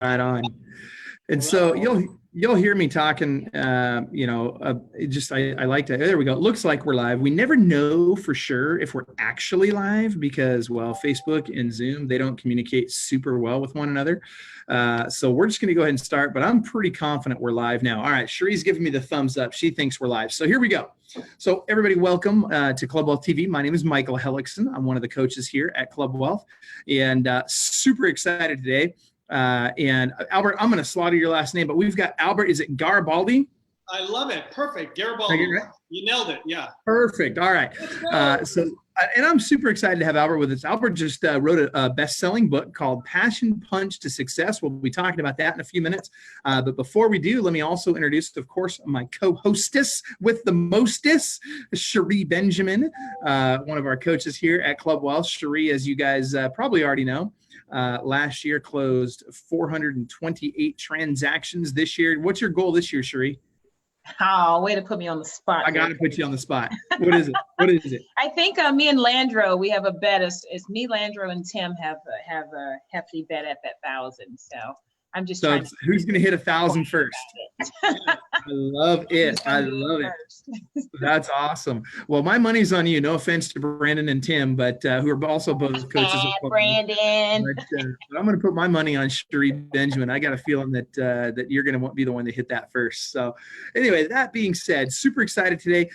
on. And so you'll hear me talking, I like to, there we go. It looks like we're live. We never know for sure if we're actually live because, well, Facebook and Zoom, they don't communicate super well with one another. So we're just going to go ahead and start, but I'm pretty confident we're live now. All right. Cherie's giving me the thumbs up. She thinks we're live. So here we go. So everybody, welcome to Club Wealth TV. My name is Michael Hellickson. I'm one of the coaches here at Club Wealth, and super excited today. And Albert, I'm going to slaughter your last name, but we've got Albert. Is it Garibaldi? I love it. Perfect. Garibaldi. Right? You nailed it. Yeah. Perfect. All right. And I'm super excited to have Albert with us. Albert just wrote a best-selling book called Passion Punch to Success. We'll be talking about that in a few minutes. But before we do, let me also introduce, of course, my co-hostess with the mostest, Cherie Benjamin, one of our coaches here at Club Wealth. Cherie, as you guys probably already know, last year closed 428 transactions this year. What's your goal this year, Cherie? Oh, way to put me on the spot. I got to put you on the spot. What is it? What is it? I think me and Landro, we have a bet. It's me, Landro, and Tim have a hefty bet at that 1,000. So I'm just trying to. Who's going to hit 1,000 first? I love it. I love it. That's awesome. Well, my money's on you. No offense to Brandon and Tim, but who are also both coaches. Brandon. But I'm going to put my money on Cherie Benjamin. I got a feeling that you're going to be the one to hit that first. So anyway, that being said, super excited today.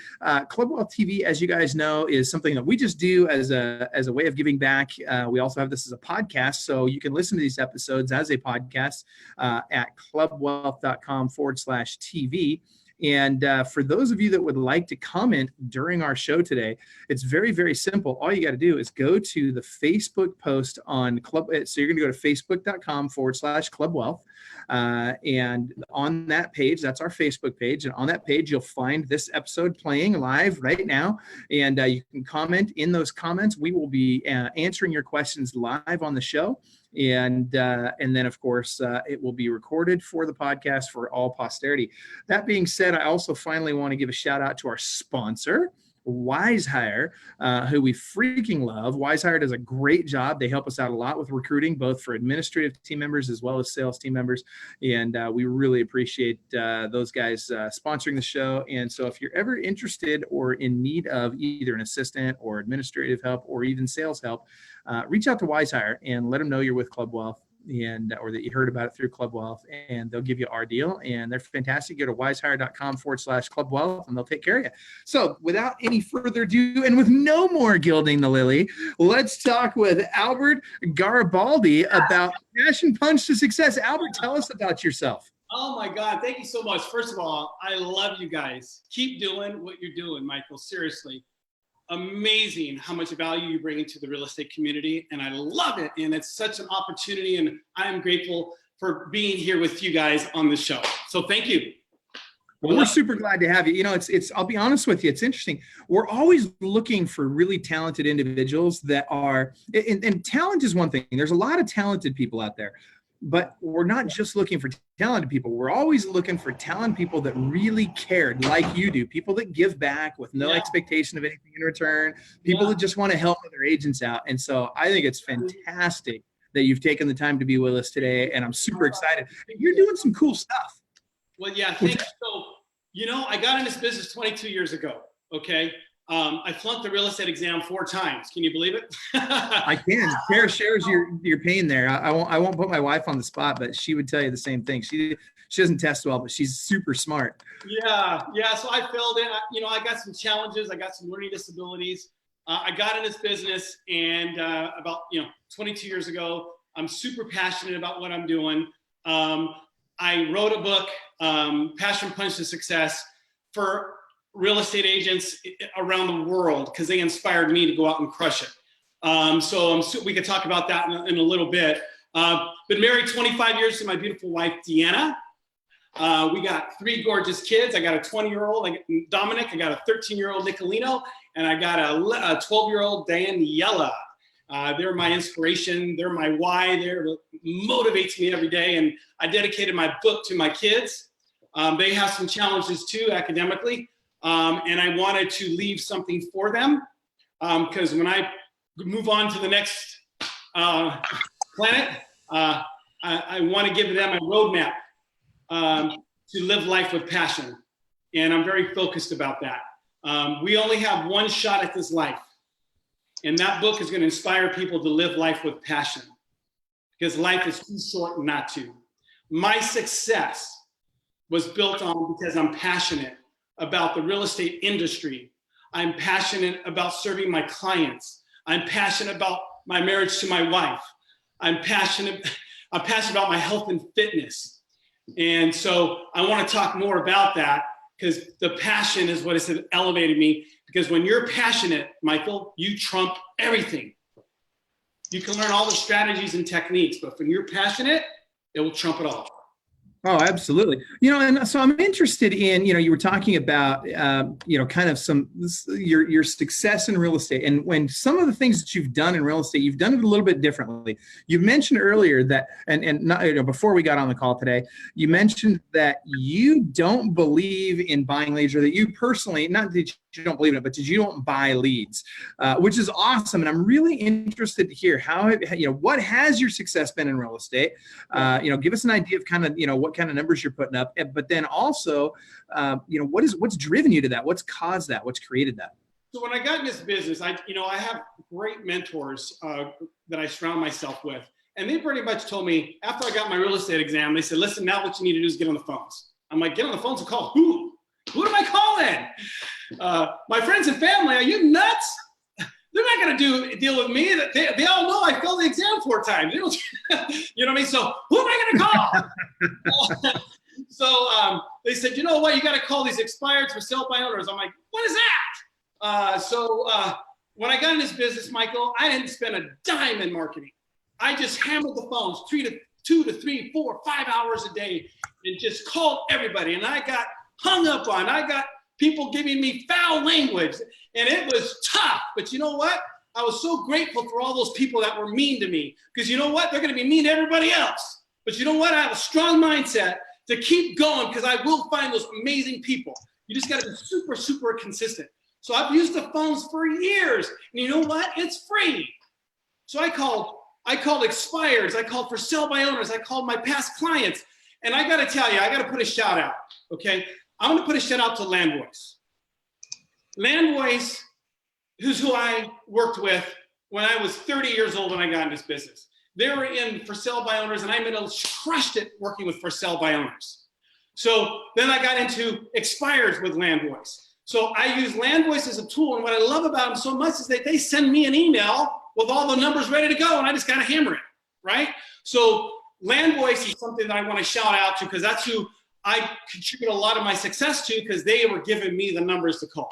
Club Wealth TV, as you guys know, is something that we just do as a way of giving back. We also have this as a podcast, so you can listen to these episodes as a podcast at clubwealth.com/TV. And for those of you that would like to comment during our show today, it's very, very simple. All you got to do is go to the Facebook post on Club. So you're going to go to facebook.com/Club Wealth. And on that page, that's our Facebook page. And on that page, you'll find this episode playing live right now. And you can comment in those comments. We will be answering your questions live on the show. And then, of course, it will be recorded for the podcast for all posterity. That being said, I also finally want to give a shout out to our sponsor, WiseHire, who we freaking love. WiseHire does a great job. They help us out a lot with recruiting, both for administrative team members as well as sales team members. And we really appreciate those guys sponsoring the show. And so if you're ever interested or in need of either an assistant or administrative help or even sales help, reach out to WiseHire and let them know you're with Club Wealth or that you heard about it through Club Wealth, and they'll give you our deal. And they're fantastic. Go to wisehire.com/Club Wealth and they'll take care of you. So without any further ado, and with no more gilding the lily, let's talk with Albert Garibaldi about Passion Punch to Success. Albert, tell us about yourself. Oh my God. Thank you so much. First of all, I love you guys. Keep doing what you're doing, Michael. Seriously. Amazing how much value you bring into the real estate community, and I love it. And it's such an opportunity, and I am grateful for being here with you guys on the show. So thank you. Well, we're super glad to have you. You know, it's I'll be honest with you, it's interesting. We're always looking for really talented individuals that are, and talent is one thing. There's a lot of talented people out there. But we're not just looking for talented people. We're always looking for talented people that really cared like you do. People that give back with no expectation of anything in return. People that just want to help other agents out. And so I think it's fantastic that you've taken the time to be with us today. And I'm super excited. You're doing some cool stuff. Well, yeah, thanks. So, I got in this business 22 years ago. Okay. I flunked the real estate exam 4 times. Can you believe it? I can. Tara shares your pain there. I won't put my wife on the spot, but she would tell you the same thing. She doesn't test well, but she's super smart. Yeah. So I failed it. I got some challenges. I got some learning disabilities. I got in this business, and about 22 years ago, I'm super passionate about what I'm doing. I wrote a book, Passion Punch to Success, for real estate agents around the world because they inspired me to go out and crush it. So we could talk about that in a little bit. Been married 25 years to my beautiful wife, Deanna. We got 3 gorgeous kids. I got a 20-year-old, Dominic. I got a 13-year-old, Nicolino. And I got a 12-year-old, Daniela. They're my inspiration. They're my why. They're what motivates me every day. And I dedicated my book to my kids. They have some challenges too, academically. And I wanted to leave something for them because when I move on to the next planet, I want to give them a roadmap to live life with passion. And I'm very focused about that. We only have one shot at this life. And that book is going to inspire people to live life with passion, because life is too short not to. My success was built on because I'm passionate about the real estate industry. I'm passionate about serving my clients. I'm passionate about my marriage to my wife. I'm passionate about my health and fitness. And so I want to talk more about that, because the passion is what has elevated me. Because when you're passionate, Michael, you trump everything. You can learn all the strategies and techniques, but when you're passionate, it will trump it all. Oh, absolutely. And so I'm interested in, you were talking about, kind of your success in real estate, and when some of the things that you've done in real estate, you've done it a little bit differently. You mentioned earlier that, and not, before we got on the call today, you mentioned that you don't believe in buying leads, or that you personally, not that you don't believe in it, but that you don't buy leads, which is awesome. And I'm really interested to hear what has your success been in real estate? Give us an idea of kind of, what kind of numbers you're putting up, but then also, what's driven you to that? What's caused that? What's created that? So when I got in this business, I have great mentors that I surround myself with. And they pretty much told me after I got my real estate exam, they said, listen, now what you need to do is get on the phones. I'm like, get on the phones and call who? Who am I calling? My friends and family, are you nuts? They're not going to deal with me. They all know I failed the exam 4 times. They don't, you know what I mean? So who am I going to call? So they said, you know what? You got to call these expireds for sale by owners. I'm like, what is that? So when I got in this business, Michael, I didn't spend a dime in marketing. I just hammered the phones 2 to 3, 4, 5 hours a day and just called everybody. And I got hung up on. I got people giving me foul language, and it was tough. But you know what? I was so grateful for all those people that were mean to me, because you know what? They're going to be mean to everybody else. But you know what? I have a strong mindset to keep going, because I will find those amazing people. You just got to be super, super consistent. So I've used the phones for years, and you know what? It's free. So I called expireds. I called for sale by owners. I called my past clients. And I got to tell you, I got to put a shout out, okay? I'm going to put a shout out to Landvoice. Landvoice, who's who I worked with when I was 30 years old when I got in this business. They were in for sale by owners, and I crushed it working with for sale by owners. So then I got into expires with Landvoice. So I use Landvoice as a tool, and what I love about them so much is that they send me an email with all the numbers ready to go, and I just got to hammer it, right? So Landvoice is something that I want to shout out to, because that's who I contribute a lot of my success to, because they were giving me the numbers to call.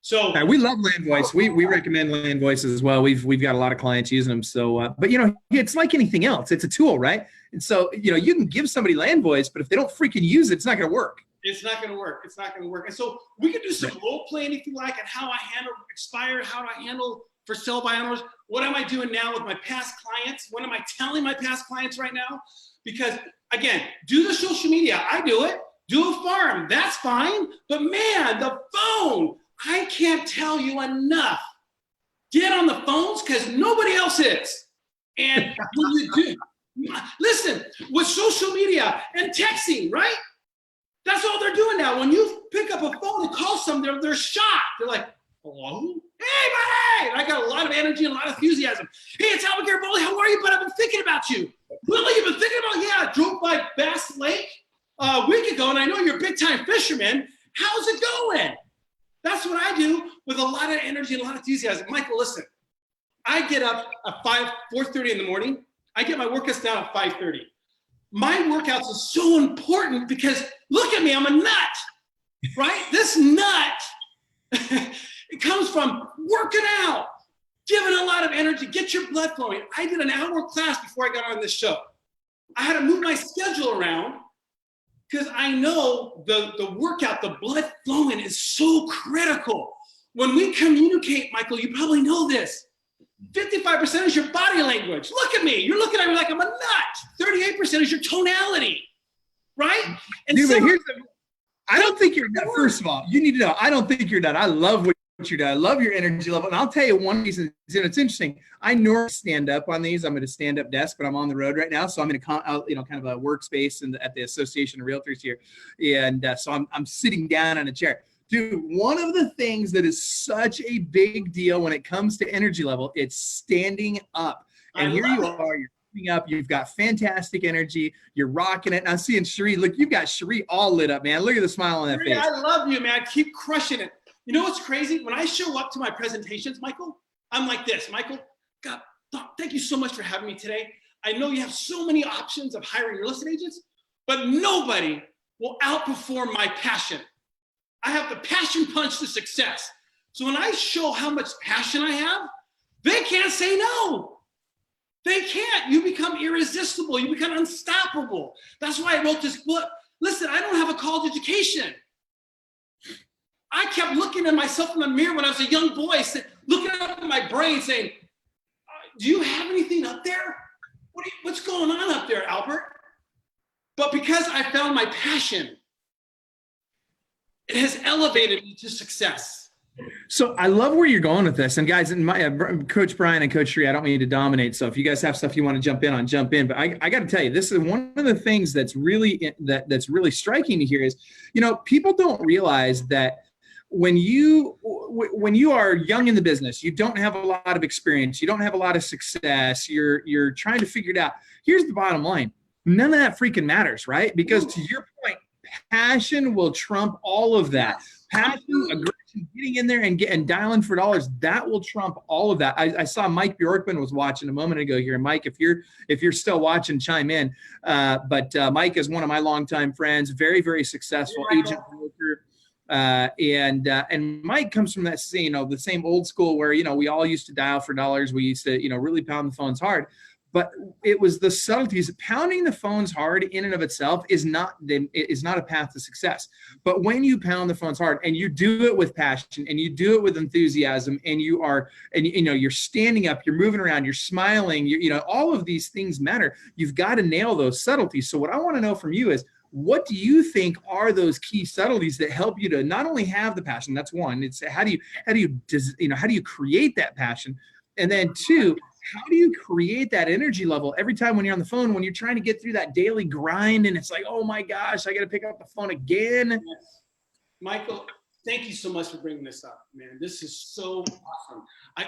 So we love Landvoice. We recommend Landvoice as well. We've got a lot of clients using them. So, but it's like anything else. It's a tool, right? And so, you can give somebody Landvoice, but if they don't freaking use it, it's not going to work. It's not going to work. It's not going to work. And so we can do some role playing if you like, and how I handle expired, how do I handle for sale by owners. What am I doing now with my past clients? What am I telling my past clients right now? Because again, do the social media. I do it. Do a farm. That's fine. But man, the phone, I can't tell you enough. Get on the phones, because nobody else is. And when you do, listen, with social media and texting, right? That's all they're doing now. When you pick up a phone and call someone, they're shocked. They're like, hello? Hey, buddy! And I got a lot of energy and a lot of enthusiasm. Hey, it's Albert Garibaldi. How are you? But I've been thinking about you. Really? You've been thinking about? Yeah, I drove by Bass Lake a week ago, and I know you're a big-time fisherman. How's it going? That's what I do with a lot of energy and a lot of enthusiasm. Michael, listen, I get up at 4:30 in the morning. I get my workouts down at 5:30. My workouts is so important, because look at me, I'm a nut, right? This nut, it comes from working out, giving a lot of energy, get your blood flowing. I did an hour class before I got on this show. I had to move my schedule around, because I know the workout, the blood flowing is so critical. When we communicate, Michael, you probably know this. 55% is your body language. Look at me. You're looking at me like I'm a nut. 38% is your tonality, right? And Dude, but I don't think you're nut. First of all, you need to know, I don't think you're nut. I love what you're doing. I love your energy level. And I'll tell you one reason, it's interesting. I normally stand up on these. I'm at a stand-up desk, but I'm on the road right now. So I'm in a kind of a workspace at the Association of Realtors here. And so I'm sitting down on a chair. Dude, one of the things that is such a big deal when it comes to energy level, it's standing up. And here you are, you're standing up, you've got fantastic energy, you're rocking it. And I'm seeing Cherie, look, you've got Cherie all lit up, man. Look at the smile on that face. I love you, man. Keep crushing it. You know what's crazy? When I show up to my presentations, Michael, I'm like this. Michael, God, thank you so much for having me today. I know you have so many options of hiring real estate agents, but nobody will outperform my passion. I have the passion punch to success. So when I show how much passion I have, they can't say no. They can't. You become irresistible. You become unstoppable. That's why I wrote this book. Listen, I don't have a college education. I kept looking at myself in the mirror when I was a young boy, looking up at my brain saying, do you have anything up there? What's going on up there, Albert? But because I found my passion, it has elevated me to success. So I love where you're going with this. And guys, Coach Brian and Coach Cherie, I don't mean to dominate. So if you guys have stuff you want to jump in. But I got to tell you, this is one of the things that's really striking to hear is, people don't realize that when you are young in the business, you don't have a lot of experience, you don't have a lot of success, you're trying to figure it out. Here's the bottom line. None of that freaking matters, right? Because to your point, passion will trump all of that. Passion, aggression, getting in there and dialing for dollars, that will trump all of that. I saw Mike Bjorkman was watching a moment ago here. Mike, if you're still watching, chime in. But Mike is one of my longtime friends, very, very successful agent broker. And Mike comes from that, the same old school where, we all used to dial for dollars. We used to, really pound the phones hard, but it was the subtleties. Pounding the phones hard in and of itself is not a path to success. But when you pound the phones hard and you do it with passion and you do it with enthusiasm and you're standing up, you're moving around, you're smiling, all of these things matter. You've got to nail those subtleties. So what I want to know from you is, what do you think are those key subtleties that help you to not only have the passion? That's one. It's how do you create that passion? And then two, how do you create that energy level every time when you're on the phone, when you're trying to get through that daily grind and it's like, oh my gosh, I got to pick up the phone again. Yes. Michael, thank you so much for bringing this up, man. This is so awesome.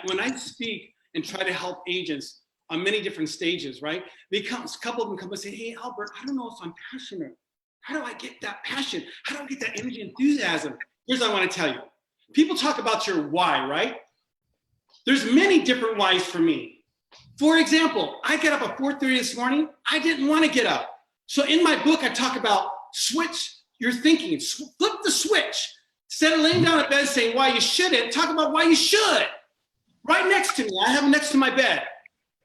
When I speak and try to help agents on many different stages, right? A couple of them come and say, hey, Albert, I don't know if I'm passionate. How do I get that passion? How do I get that energy, enthusiasm? Here's what I want to tell you. People talk about your why, right? There's many different whys for me. For example, I get up at 4:30 this morning. I didn't want to get up. So in my book, I talk about switch your thinking. Flip the switch. Instead of laying down in bed saying why you shouldn't, talk about why you should. Right next to me. I have it next to my bed.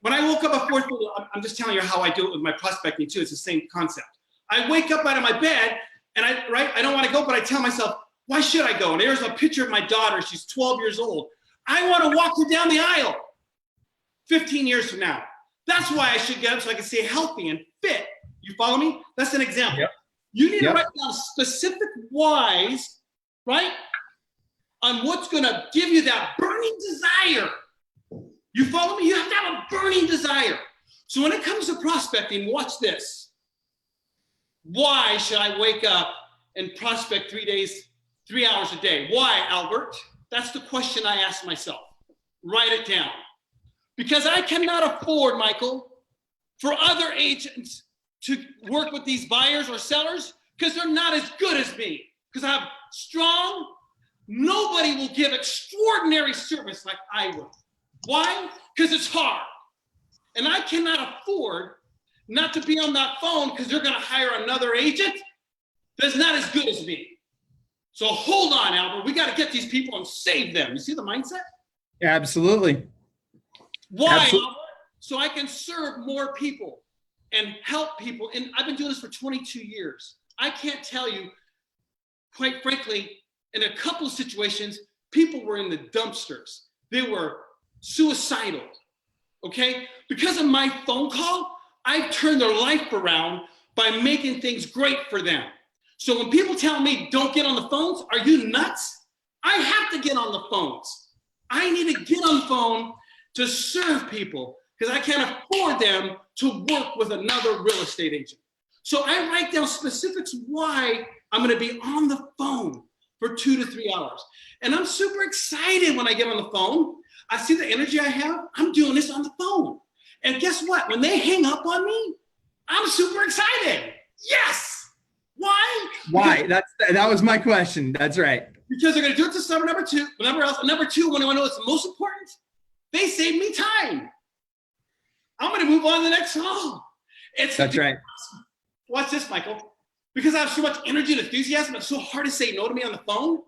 When I woke up at 4:30, I'm just telling you how I do it with my prospecting too. It's the same concept. I wake up out of my bed and I don't want to go, but I tell myself, why should I go? And there's a picture of my daughter. She's 12 years old. I want to walk her down the aisle 15 years from now. That's why I should get up so I can stay healthy and fit. You follow me? That's an example. Yep. You need to write down specific whys, right? On what's going to give you that burning desire. You follow me? You have to have a burning desire. So when it comes to prospecting, watch this. Why should I wake up and prospect 3 hours a day? Why, Albert? That's the question I ask myself. Write it down. Because I cannot afford, Michael, for other agents to work with these buyers or sellers because they're not as good as me. Because I'm strong. Nobody will give extraordinary service like I will. Why? Because it's hard. And I cannot afford not to be on that phone because they're going to hire another agent that's not as good as me. So hold on, Albert. We got to get these people and save them. You see the mindset? Absolutely. Why, Albert? So I can serve more people and help people. And I've been doing this for 22 years. I can't tell you, quite frankly, in a couple of situations, people were in the dumpsters. They were suicidal, okay? Because of my phone call, I've turned their life around by making things great for them. So when people tell me, don't get on the phones, are you nuts? I have to get on the phones. I need to get on the phone to serve people because I can't afford them to work with another real estate agent. So I write down specifics why I'm going to be on the phone for 2 to 3 hours. And I'm super excited when I get on the phone. I see the energy I have. I'm doing this on the phone. And guess what? When they hang up on me, I'm super excited. Yes. Why? Why? That was my question. That's right. Because they're going to do it to someone number two. Number two, when I know what's the most important, they save me time. I'm going to move on to the next call. That's right. Watch this, Michael. Because I have so much energy and enthusiasm, it's so hard to say no to me on the phone.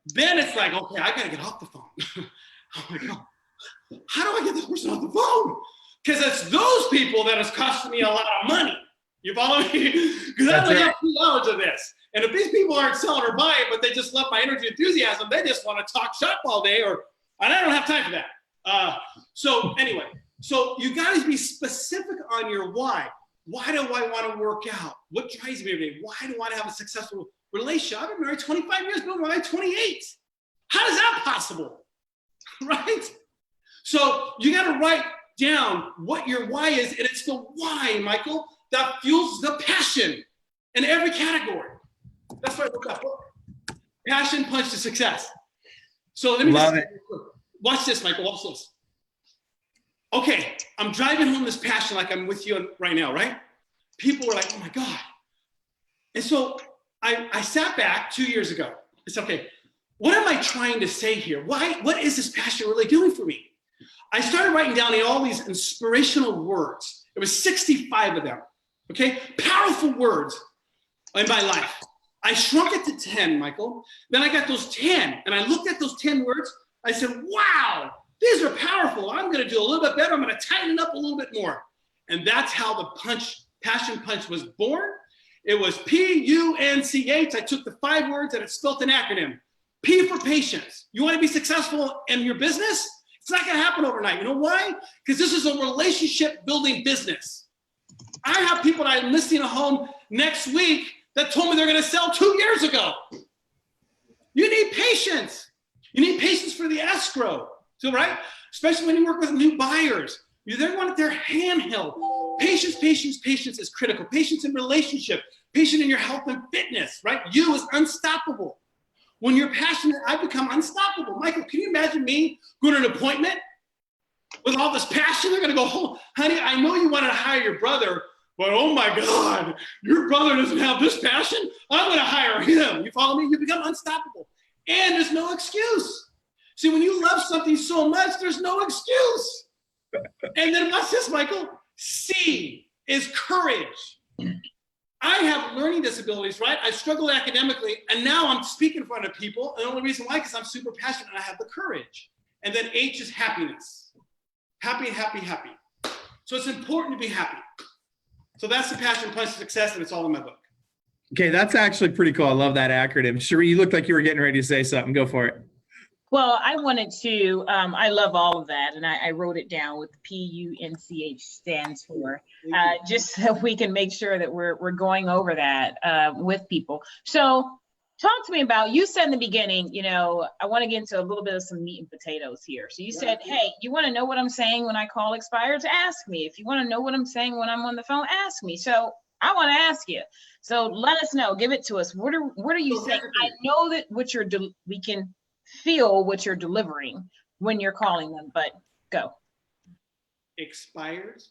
Then it's like, okay, I got to get off the phone. I'm like, oh, how do I get this person off the phone? Because it's those people that is costing me a lot of money. You follow me? Because I only have 2 hours of this. And if these people aren't selling or buying, but they just love my energy and enthusiasm, they just want to talk shop all day, and I don't have time for that. So anyway, so you got to be specific on your why. Why do I want to work out? What drives me every day? Why do I want to have a successful relationship? I've been married 25 years, been married 28. How is that possible? Right? So you got to write down what your why is, and it's the why, Michael, that fuels the passion in every category. That's why I wrote that book. Passion Punch to Success. So let me watch this, Michael. Watch this. Okay, I'm driving home this passion like I'm with you right now, right? People were like, oh my God. And so I sat back 2 years ago. It's okay. What am I trying to say here? What is this passion really doing for me? I started writing down all these inspirational words. There was 65 of them, okay? Powerful words in my life. I shrunk it to 10, Michael. Then I got those 10, and I looked at those 10 words. I said, wow, these are powerful. I'm going to do a little bit better. I'm going to tighten it up a little bit more. And that's how the Passion Punch was born. It was P-U-N-C-H. I took the 5 words and it spelled an acronym. P for patience. You want to be successful in your business? It's not going to happen overnight. You know why? Because this is a relationship building business. I have people that I'm listing a home next week that told me they're going to sell 2 years ago. You need patience. You need patience for the escrow. So, right? Especially when you work with new buyers. They want their handheld. Patience, patience, patience is critical. Patience in relationship. Patience in your health and fitness, right? You is unstoppable. When you're passionate, I become unstoppable. Michael, can you imagine me going to an appointment with all this passion? They're going to go, oh, honey, I know you wanted to hire your brother, but oh my God, your brother doesn't have this passion. I'm going to hire him. You follow me? You become unstoppable. And there's no excuse. See, when you love something so much, there's no excuse. And then watch this, Michael. C is courage. I have learning disabilities, right? I struggled academically, and now I'm speaking in front of people. And the only reason why, because I'm super passionate and I have the courage. And then H is happiness. Happy, happy, happy. So it's important to be happy. So that's the Passion Punch to Success, and it's all in my book. Okay, that's actually pretty cool. I love that acronym. Cherie, you looked like you were getting ready to say something. Go for it. Well, I wanted to, I love all of that, and I wrote it down with PUNCH stands for, just so we can make sure that we're going over that with people. So talk to me about, you said in the beginning, you know, I want to get into a little bit of some meat and potatoes here. So you said, hey, you want to know what I'm saying when I call expireds? Ask me. If you want to know what I'm saying when I'm on the phone, ask me. So I want to ask you. So let us know, give it to us. What are you saying? I know that what we can feel what you're delivering when you're calling them, but go. Expires,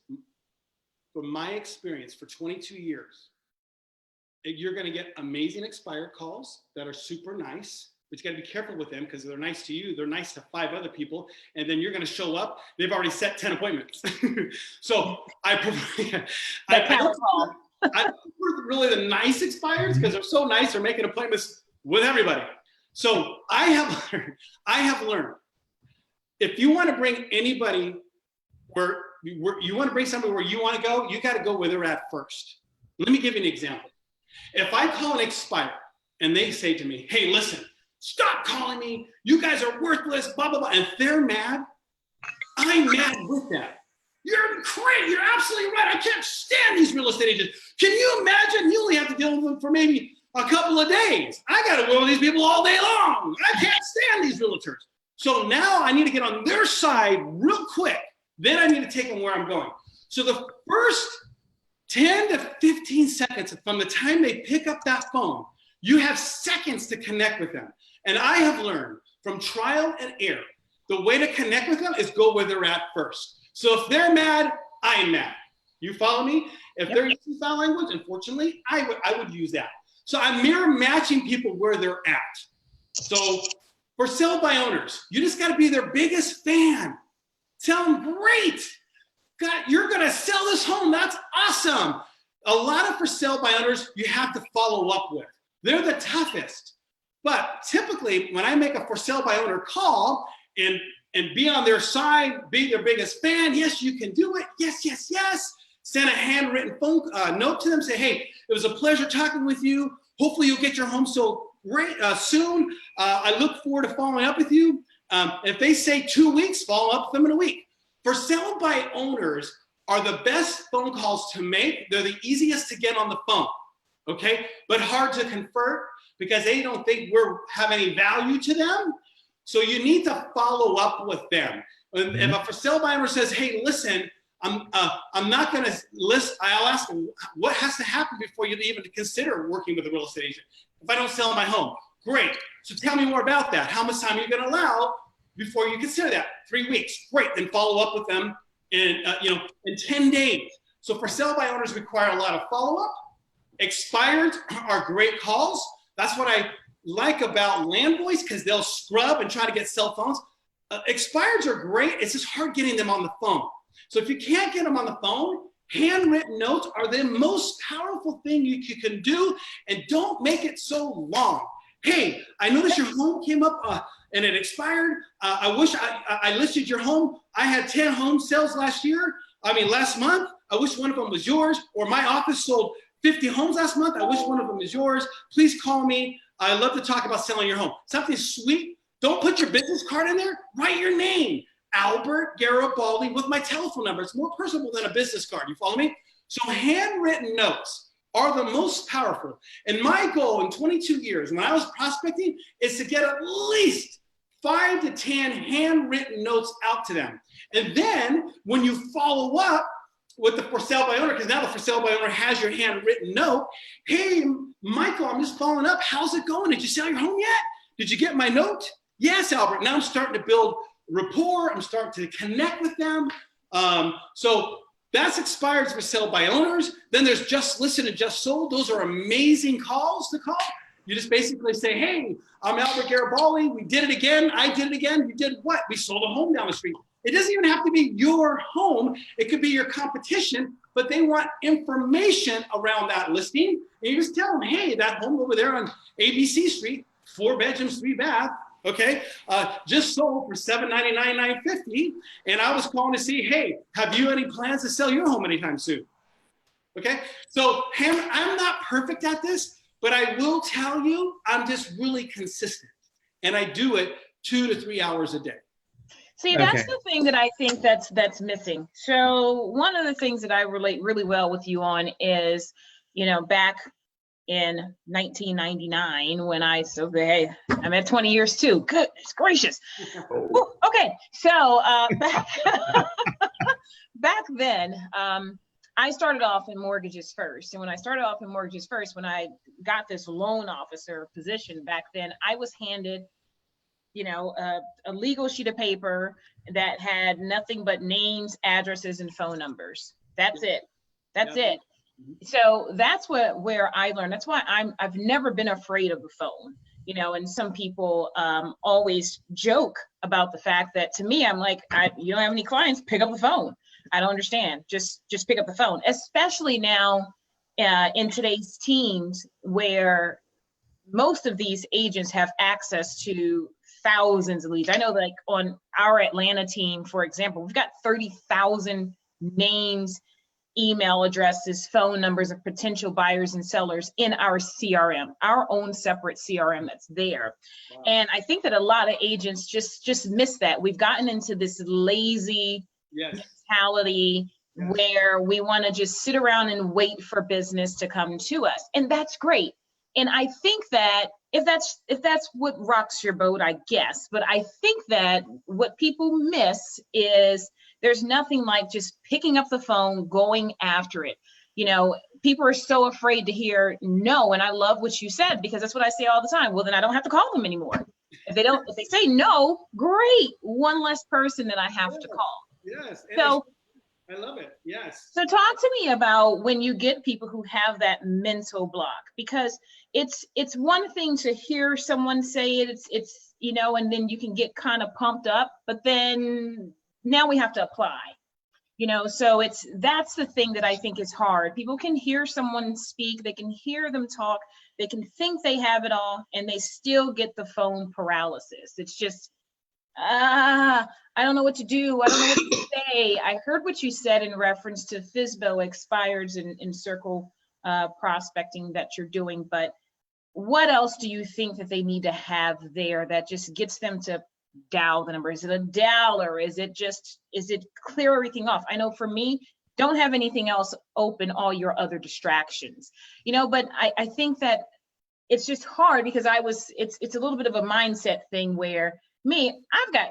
from my experience for 22 years, you're going to get amazing expired calls that are super nice, but you got to be careful with them because they're nice to you. They're nice to 5 other people. And then you're going to show up. They've already set 10 appointments. So I prefer really the nice expires because they're so nice. They're making appointments with everybody. So I have learned, if you want to bring anybody where you want to bring somebody where you want to go, you got to go where they're at first. Let me give you an example. If I call an expire and they say to me, hey, listen, stop calling me. You guys are worthless, blah, blah, blah. And if they're mad, I'm mad with them. You're great. You're absolutely right. I can't stand these real estate agents. Can you imagine? You only have to deal with them for maybe a couple of days. I got to work with these people all day long. I can't stand these realtors. So now I need to get on their side real quick. Then I need to take them where I'm going. So the first 10 to 15 seconds from the time they pick up that phone, you have seconds to connect with them. And I have learned from trial and error, the way to connect with them is go where they're at first. So if they're mad, I'm mad. You follow me? If they're using foul language, unfortunately, I would use that. So I'm mirror matching people where they're at. So for sell by owners, you just got to be their biggest fan. Tell them, great. God, you're going to sell this home. That's awesome. A lot of for sale by owners, you have to follow up with. They're the toughest. But typically, when I make a for sale by owner call and be on their side, be their biggest fan, yes, you can do it. Yes, yes, yes. Send a handwritten phone note to them. Say, hey, it was a pleasure talking with you. Hopefully you'll get your home sold soon. I look forward to following up with you. If they say 2 weeks, follow up with them in a week. For sale by owners are the best phone calls to make. They're the easiest to get on the phone, okay? But hard to convert because they don't think we have any value to them. So you need to follow up with them. If a for sale by owner says, hey, listen, I'm not going to list, I'll ask them, what has to happen before you even consider working with a real estate agent? If I don't sell my home, great. So tell me more about that. How much time are you going to allow before you consider that? 3 weeks, great. Then follow up with them in 10 days. So for sale by owners require a lot of follow-up. Expired are great calls. That's what I like about Land Boys because they'll scrub and try to get cell phones. Expireds are great. It's just hard getting them on the phone. So if you can't get them on the phone, handwritten notes are the most powerful thing you can do, and don't make it so long. Hey, I noticed your home came up and it expired. I wish I listed your home. I had 10 home sales last month. I wish one of them was yours. Or my office sold 50 homes last month. I wish one of them was yours. Please call me. I love to talk about selling your home. Something sweet. Don't put your business card in there. Write your name. Albert Garibaldi with my telephone number. It's more personable than a business card. You follow me? So handwritten notes are the most powerful. And my goal in 22 years when I was prospecting is to get at least 5 to 10 handwritten notes out to them. And then when you follow up with the for sale by owner, because now the for sale by owner has your handwritten note. Hey, Michael, I'm just following up. How's it going? Did you sell your home yet? Did you get my note? Yes, Albert. Now I'm starting to build rapport. I'm starting to connect with them. So that's expired for sale by owners. Then there's just listed and just sold. Those are amazing calls to call. You just basically say, hey, I'm Albert Garibaldi. We did it again. I did it again. You did what? We sold a home down the street. It doesn't even have to be your home. It could be your competition, but they want information around that listing. And you just tell them, hey, that home over there on ABC Street, 4 bedrooms, 3 bath, okay, just sold for $799,950, and I was calling to see, hey, have you any plans to sell your home anytime soon? Okay, so I'm not perfect at this, but I will tell you, I'm just really consistent, and I do it 2 to 3 hours a day. See, that's the thing that I think that's missing. So one of the things that I relate really well with you on is, back in 1999 when hey, I'm at 20 years too. Goodness gracious. Woo, okay, so back then, I started off in mortgages first. And when I started off in mortgages first, when I got this loan officer position back then, I was handed a legal sheet of paper that had nothing but names, addresses, and phone numbers. That's it. That's it. So that's where I learned. That's why I've never been afraid of the phone, and some people always joke about the fact that to me, I'm like, you don't have any clients, pick up the phone. I don't understand. Just pick up the phone, especially now in today's teams where most of these agents have access to thousands of leads. I know like on our Atlanta team, for example, we've got 30,000 names, email addresses, phone numbers of potential buyers and sellers in our CRM, our own separate CRM that's there. Wow. And I think that a lot of agents just miss that. We've gotten into this lazy mentality where we want to just sit around and wait for business to come to us. And that's great. And I think that if that's what rocks your boat, I guess, but I think that what people miss is there's nothing like just picking up the phone, going after it. People are so afraid to hear no. And I love what you said, because that's what I say all the time. Well, then I don't have to call them anymore. If they say no, great. One less person that I have to call. Yes. So I love it. Yes. So talk to me about when you get people who have that mental block, because it's one thing to hear someone say it, it's and then you can get kind of pumped up, but then now we have to apply. So that's the thing that I think is hard. People can hear someone speak, they can hear them talk, they can think they have it all, and they still get the phone paralysis. It's just, I don't know what to do. I don't know what to say. I heard what you said in reference to FSBO expireds and circle prospecting that you're doing, but what else do you think that they need to have there that just gets them to dial the number? Is it a dial, or is it clear everything off? I know for me, don't have anything else open, all your other distractions, but I think that it's just hard because it's a little bit of a mindset thing where I've got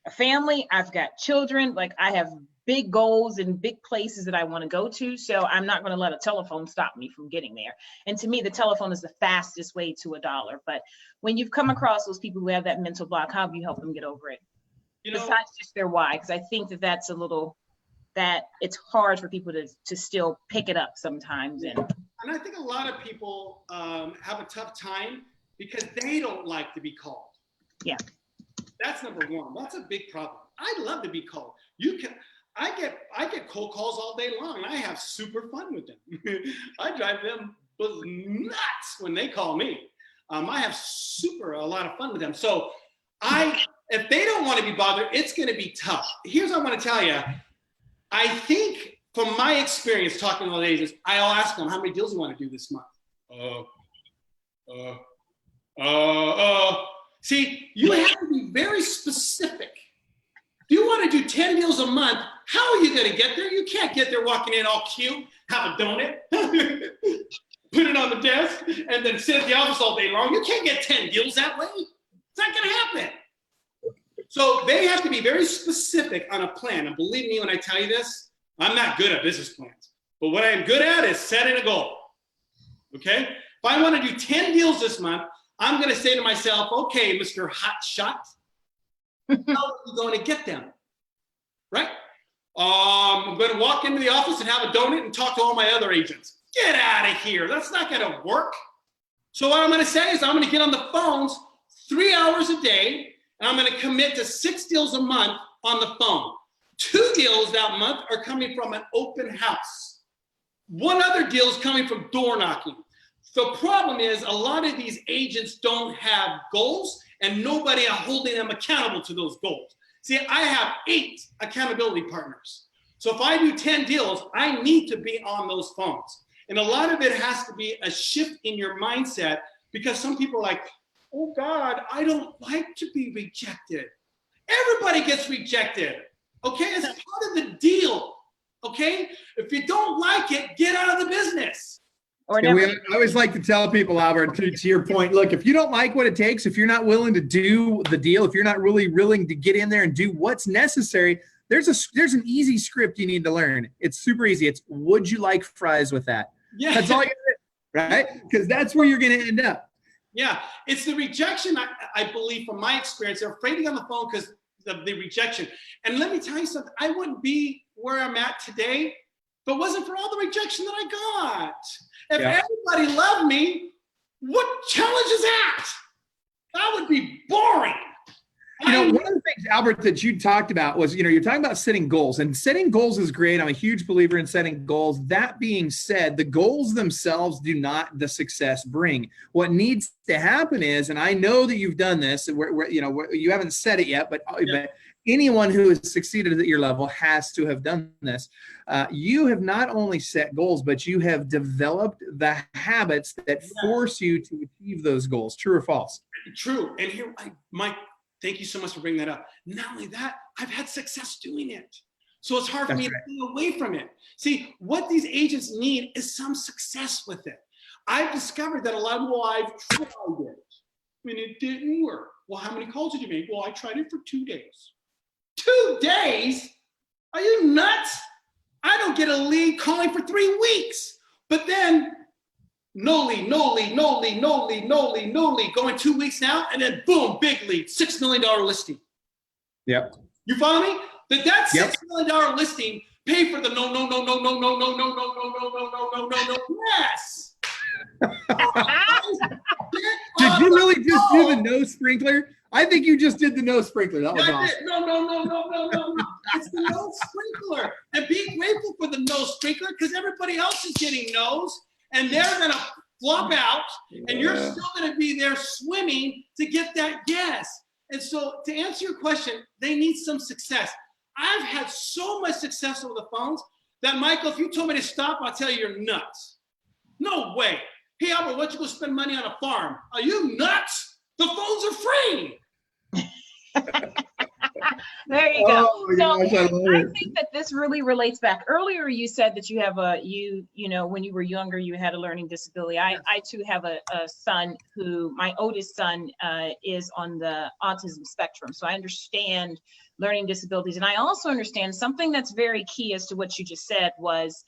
a family, I've got children, like I have big goals and big places that I want to go to. So I'm not going to let a telephone stop me from getting there. And to me, the telephone is the fastest way to $1. But when you've come across those people who have that mental block, how have you helped them get over it? Besides just their why, because I think that's a little, that it's hard for people to still pick it up sometimes. And I think a lot of people have a tough time because they don't like to be called. Yeah. That's number one. That's a big problem. I love to be called. I get cold calls all day long. I have super fun with them. I drive them nuts when they call me. I have a lot of fun with them. So if they don't want to be bothered, it's going to be tough. Here's what I want to tell you. I think from my experience talking to those agents, I'll ask them, how many deals do you want to do this month? See, you have to be very specific. If you want to do 10 deals a month, how are you going to get there? You can't get there walking in all cute, have a donut, put it on the desk, and then sit at the office all day long. You can't get 10 deals that way. It's not going to happen. So they have to be very specific on a plan. And believe me when I tell you this, I'm not good at business plans. But what I'm good at is setting a goal. Okay? If I want to do 10 deals this month, I'm going to say to myself, okay, Mr. Hot Shot, how are you going to get them? Right? I'm going to walk into the office and have a donut and talk to all my other agents. Get out of here. That's not going to work. So what I'm going to say is I'm going to get on the phones 3 hours a day, and I'm going to commit to 6 deals a month on the phone. 2 deals that month are coming from an open house. 1 other deal is coming from door knocking. The problem is a lot of these agents don't have goals and nobody are holding them accountable to those goals. See, I have 8 accountability partners. So if I do 10 deals, I need to be on those phones. And a lot of it has to be a shift in your mindset, because some people are like, oh God, I don't like to be rejected. Everybody gets rejected. Okay, it's part of the deal. Okay, if you don't like it, get out of the business. I always like to tell people, Albert, to your point, look, if you don't like what it takes, if you're not willing to do the deal, if you're not really willing to get in there and do what's necessary, there's an easy script you need to learn. It's super easy. It's, would you like fries with that? Yeah. That's all you do, right? Because that's where you're going to end up. Yeah, it's the rejection, I believe, from my experience. They're afraid to get on the phone because of the rejection. And let me tell you something. I wouldn't be where I'm at today if it wasn't for all the rejection that I got. If everybody loved me, what challenge is that? That would be boring. One of the things, Albert, that you talked about was, you're talking about setting goals, and setting goals is great. I'm a huge believer in setting goals. That being said, the goals themselves do not the success bring. What needs to happen is, and I know that you've done this, you haven't said it yet, but anyone who has succeeded at your level has to have done this. You have not only set goals, but you have developed the habits that force you to achieve those goals. True or false? True. And here, Mike, thank you so much for bringing that up. Not only that, I've had success doing it. So it's hard for me to stay away from it. See, what these agents need is some success with it. I've discovered that a lot of people, I've tried it and it didn't work. Well, how many calls did you make? Well, I tried it for 2 days. 2 days? Are you nuts? I don't get a lead calling for 3 weeks. But then no lead, no lead, no lead, no lead, no lead, no lead. Going 2 weeks now, and then boom, big lead, $6 million listing. Yep. You follow me? That Yep. $6 million listing paid for the no. Yes. Did you really just do the no sprinkler? I think you just did the no sprinkler. That was awesome. No. It's the no sprinkler. And be grateful for the no sprinkler because everybody else is getting no's and they're going to flop out and you're still going to be there swimming to get that yes. And so to answer your question, they need some success. I've had so much success over the phones that, Michael, if you told me to stop, I'll tell you you're nuts. No way. Hey, Albert, why don't you go spend money on a farm? Are you nuts? The phones are free. There you go. Oh my So gosh, I love I it. think that this really relates back. Earlier, you said that you have when you were younger, you had a learning disability. I too have a son who, my oldest son, is on the autism spectrum. So I understand learning disabilities. And I also understand something that's very key as to what you just said was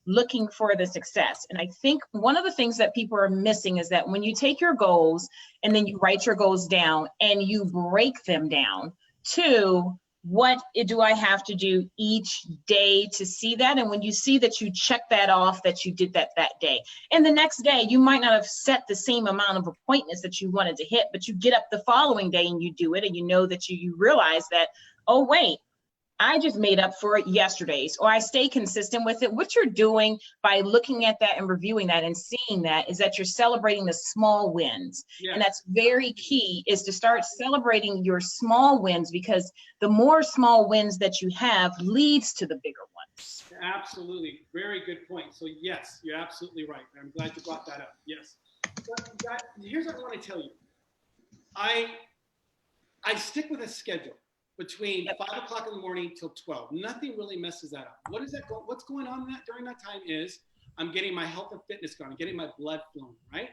looking for the success. And I think one of the things that people are missing is that when you take your goals and then you write your goals down and you break them down to what do I have to do each day to see that? And when you see that you check that off, that you did that day, and the next day, you might not have set the same amount of appointments that you wanted to hit, but you get up the following day and you do it, and you know that you realize that, oh, wait, I just made up for it yesterday's, or I stay consistent with it. What you're doing by looking at that and reviewing that and seeing that is that you're celebrating the small wins. Yeah. And that's very key, is to start celebrating your small wins, because the more small wins that you have leads to the bigger ones. Absolutely. Very good point. So yes, you're absolutely right. I'm glad you brought that up. Yes. But here's what I want to tell you. I stick with a schedule. Between 5 o'clock in the morning till 12. Nothing really messes that up. What's going on during that time is I'm getting my health and fitness going, I'm getting my blood flowing, right?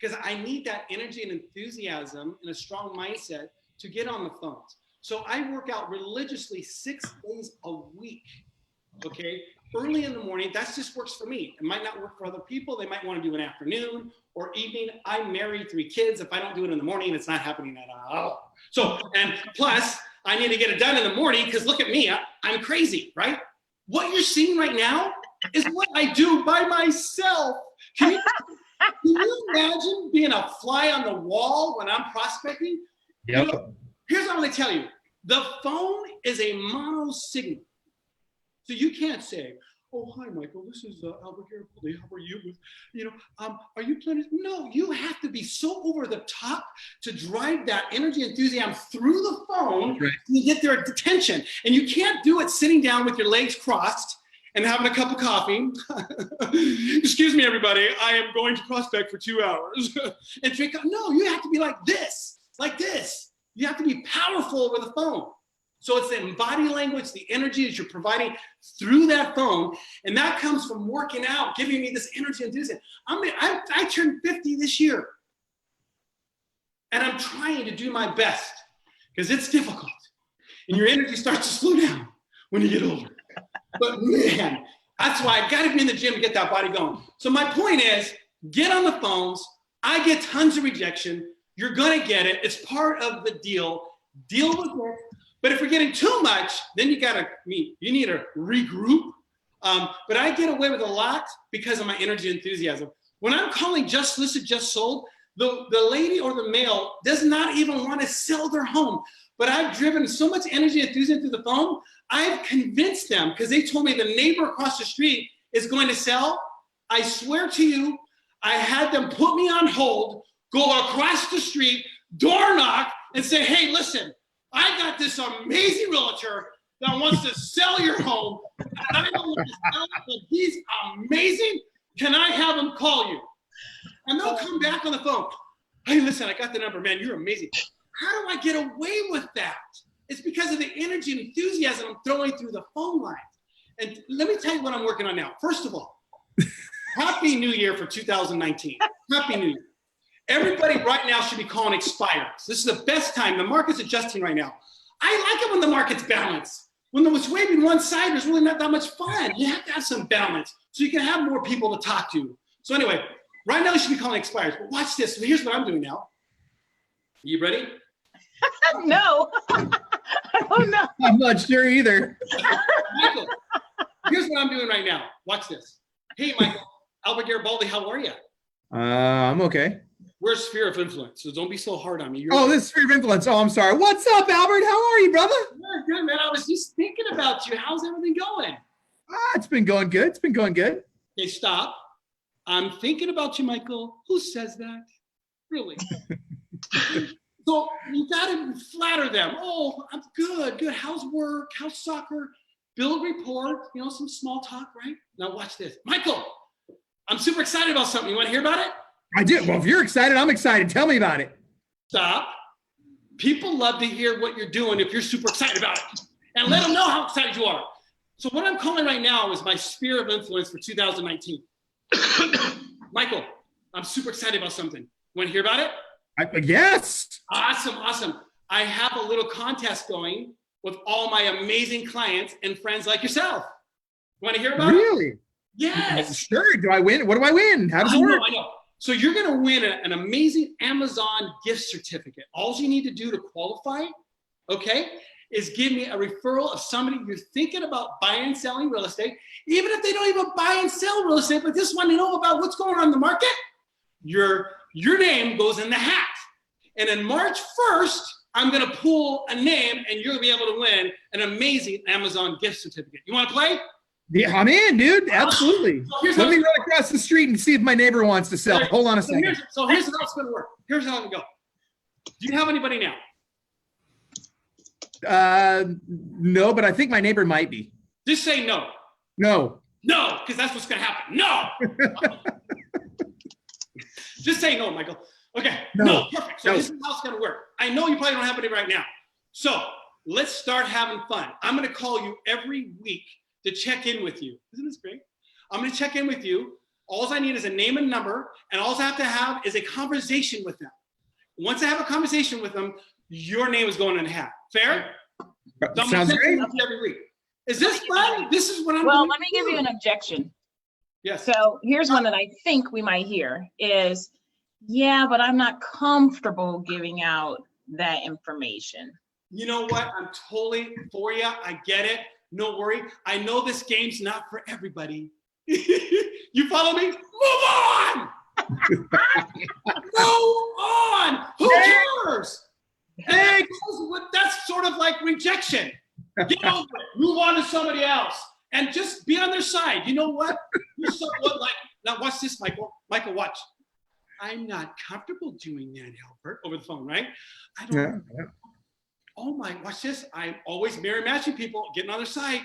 Because I need that energy and enthusiasm and a strong mindset to get on the phones. So I work out religiously 6 days a week, okay? Early in the morning, that just works for me. It might not work for other people. They might want to do an afternoon or evening. I'm married, 3 kids. If I don't do it in the morning, it's not happening at all. So, and plus, I need to get it done in the morning because look at me, I'm crazy, right? What you're seeing right now is what I do by myself. Can you imagine being a fly on the wall when I'm prospecting? Yep. You know, here's what I'm going to tell you. The phone is a mono signal. So you can't say, oh, hi, Michael, this is Albert Garibaldi. How are you? Are you planning? No, you have to be so over the top to drive that energy and enthusiasm through the phone to get their attention. And you can't do it sitting down with your legs crossed and having a cup of coffee. Excuse me, everybody. I am going to prospect for 2 hours. And drink. No, you have to be like this, like this. You have to be powerful over the phone. So it's the body language, the energy that you're providing through that phone. And that comes from working out, giving me this energy and enthusiasm. I turned 50 this year. And I'm trying to do my best because it's difficult. And your energy starts to slow down when you get older. But man, that's why I got to be in the gym to get that body going. So my point is, get on the phones. I get tons of rejection. You're going to get it. It's part of the deal. Deal with it. But if you're getting too much, then you need to regroup. But I get away with a lot because of my energy and enthusiasm. When I'm calling just listed, just sold, the lady or the male does not even want to sell their home. But I've driven so much energy and enthusiasm through the phone, I've convinced them because they told me the neighbor across the street is going to sell. I swear to you, I had them put me on hold, go across the street, door knock, and say, hey, listen, I got this amazing realtor that wants to sell your home. I don't want to sell it, but he's amazing. Can I have him call you? And they'll come back on the phone. Hey, listen, I got the number, man. You're amazing. How do I get away with that? It's because of the energy and enthusiasm I'm throwing through the phone lines. And let me tell you what I'm working on now. First of all, Happy New Year for 2019. Happy New Year. Everybody right now should be calling expires. This is the best time. The market's adjusting right now. I like it when the market's balanced. When it's waving one side, there's really not that much fun. You have to have some balance so you can have more people to talk to. So anyway, right now you should be calling expires. But watch this. So here's what I'm doing now. You ready? No. Oh, no. I'm not sure either. Michael, here's what I'm doing right now. Watch this. Hey, Michael. Albert Garibaldi, how are you? I'm okay. We're a sphere of influence, so don't be so hard on me. This is sphere of influence. Oh, I'm sorry. What's up, Albert? How are you, brother? Good, man. I was just thinking about you. How's everything going? It's been going good. It's been going good. Hey, stop. I'm thinking about you, Michael. Who says that? Really? So you gotta flatter them. Oh, I'm good. How's work? How's soccer? Build rapport. Some small talk, right? Now watch this, Michael. I'm super excited about something. You want to hear about it? I do. Well, if you're excited, I'm excited. Tell me about it. Stop. People love to hear what you're doing if you're super excited about it, and let them know how excited you are. So what I'm calling right now is my sphere of influence for 2019. Michael, I'm super excited about something. Want to hear about it? Yes. Awesome. I have a little contest going with all my amazing clients and friends like yourself. Want to hear about it? Really? Yes. Sure. Do I win? What do I win? How does it work? I know. So you're going to win an amazing Amazon gift certificate. All you need to do to qualify, okay, is give me a referral of somebody you're thinking about buying and selling real estate. Even if they don't even buy and sell real estate, but just want to know about what's going on in the market, your name goes in the hat. And in March 1st, I'm going to pull a name and you're going to be able to win an amazing Amazon gift certificate. You want to play? Yeah, I'm in, dude. Absolutely. Let me run across the street and see if my neighbor wants to sell. Hold on a second. Here's how it's going to work. Here's how it's going to go. Do you have anybody now? No, but I think my neighbor might be. Just say no. No. No, because that's what's going to happen. No. Just say no, Michael. Okay. No. Perfect. So this is how it's going to work. I know you probably don't have any right now. So let's start having fun. I'm going to call you every week to check in with you. Isn't this great? I'm going to check in with you. All I need is a name and number, and all I have to have is a conversation with them. Once I have a conversation with them, your name is going in the hat. Fair? Sounds great. Every week. Is this fun? This is what I'm Well, doing. let me give you an objection. Yes. So here's one that I think we might hear is, yeah, but I'm not comfortable giving out that information. You know what? I'm totally for you. I get it. No worry. I know this game's not for everybody. You follow me? Move on! Move on! Who cares? Hey, that's sort of like rejection. Get over it. Move on to somebody else. And just be on their side. You know what? Now watch this, Michael. Michael, watch. I'm not comfortable doing that, Albert, over the phone, right? I don't. Yeah. Oh my, watch this. I'm always mirror matching people, getting on their side.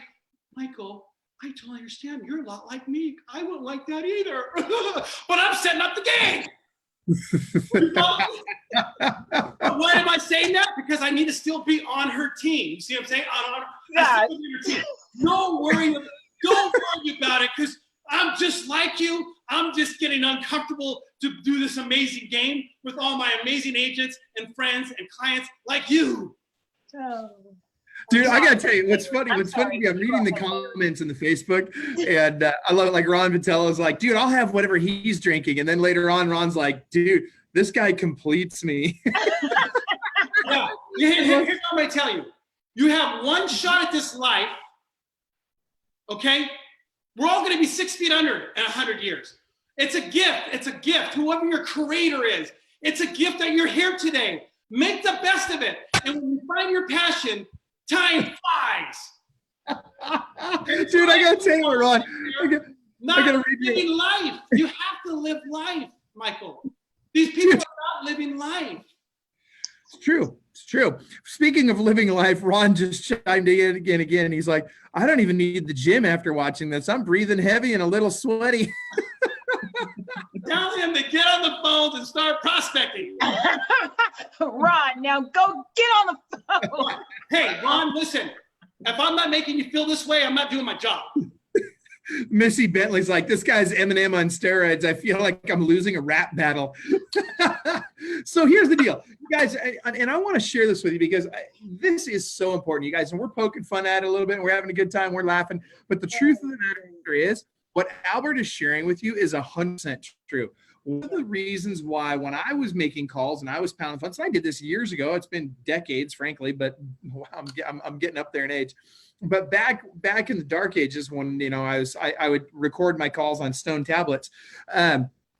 Michael, I totally understand. You're a lot like me. I wouldn't like that either. But I'm setting up the game. Why am I saying that? Because I need to still be on her team. You see what I'm saying? I still be on her team. Don't worry about it, because I'm just like you. I'm just getting uncomfortable to do this amazing game with all my amazing agents and friends and clients like you. Dude, I gotta tell you, what's funny? I'm reading the comments in the Facebook, and I love it. Like Ron Vitello's like, dude, I'll have whatever he's drinking, and then later on, Ron's like, dude, this guy completes me. Yeah. Here's what I'm gonna tell you. You have one shot at this life. Okay, we're all gonna be 6 feet under in 100 years. It's a gift. It's a gift. Whoever your creator is, it's a gift that you're here today. Make the best of it. And when you find your passion, time flies. Dude, I gotta tell you, Ron. Not living life. You have to live life, Michael. These people are not living life. It's true. It's true. Speaking of living life, Ron just chimed in again. He's like, I don't even need the gym after watching this. I'm breathing heavy and a little sweaty. Tell him to get on the phones and start prospecting. Ron, now go get on the phone. Hey, Ron, listen. If I'm not making you feel this way, I'm not doing my job. Missy Bentley's like, this guy's Eminem on steroids. I feel like I'm losing a rap battle. So here's the deal, you guys, and I want to share this with you because this is so important, you guys, and we're poking fun at it a little bit, and we're having a good time, we're laughing, but the truth of the matter is, what Albert is sharing with you is 100% true. One of the reasons why when I was making calls and I was pounding phones, and I did this years ago, it's been decades, frankly, but wow, I'm getting up there in age. But back in the dark ages when, you know, I would record my calls on stone tablets,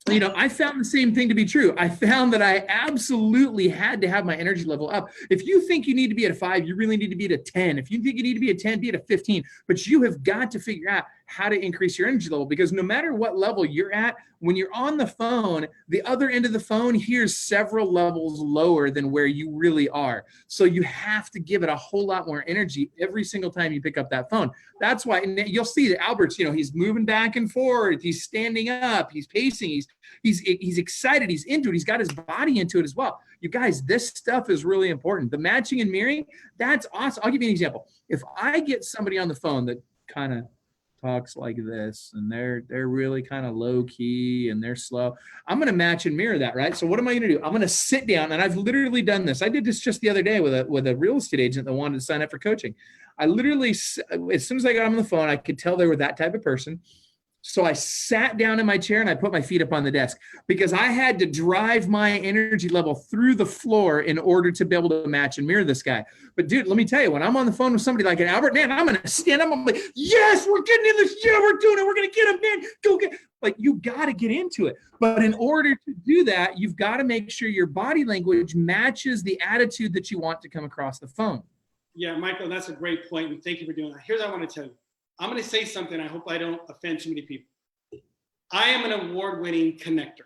you know, I found the same thing to be true. I found that I absolutely had to have my energy level up. If you think you need to be at a 5, you really need to be at a 10. If you think you need to be at 10, be at a 15. But you have got to figure out how to increase your energy level, because no matter what level you're at, when you're on the phone, the other end of the phone here's several levels lower than where you really are. So you have to give it a whole lot more energy every single time you pick up that phone. That's why, and you'll see that Albert's, you know, he's moving back and forth, he's standing up, he's pacing, he's excited, he's into it, he's got his body into it as well. You guys, this stuff is really important. The matching and mirroring, that's awesome. I'll give you an example. If I get somebody on the phone that kind of talks like this, and they're really kind of low key and they're slow, I'm going to match and mirror that, right? So what am I going to do? I'm going to sit down, and I've literally done this. I did this just the other day with a real estate agent that wanted to sign up for coaching. I literally, as soon as I got on the phone, I could tell they were that type of person. So I sat down in my chair and I put my feet up on the desk, because I had to drive my energy level through the floor in order to be able to match and mirror this guy. But dude, let me tell you, when I'm on the phone with somebody like an Albert, man, I'm going to stand up. I'm like, yes, we're getting in this. Yeah, we're doing it. We're going to get him, man. Go get, like, you got to get into it. But in order to do that, you've got to make sure your body language matches the attitude that you want to come across the phone. Yeah, Michael, that's a great point, and thank you for doing that. Here's what I want to tell you. I'm going to say something. I hope I don't offend too many people. I am an award-winning connector.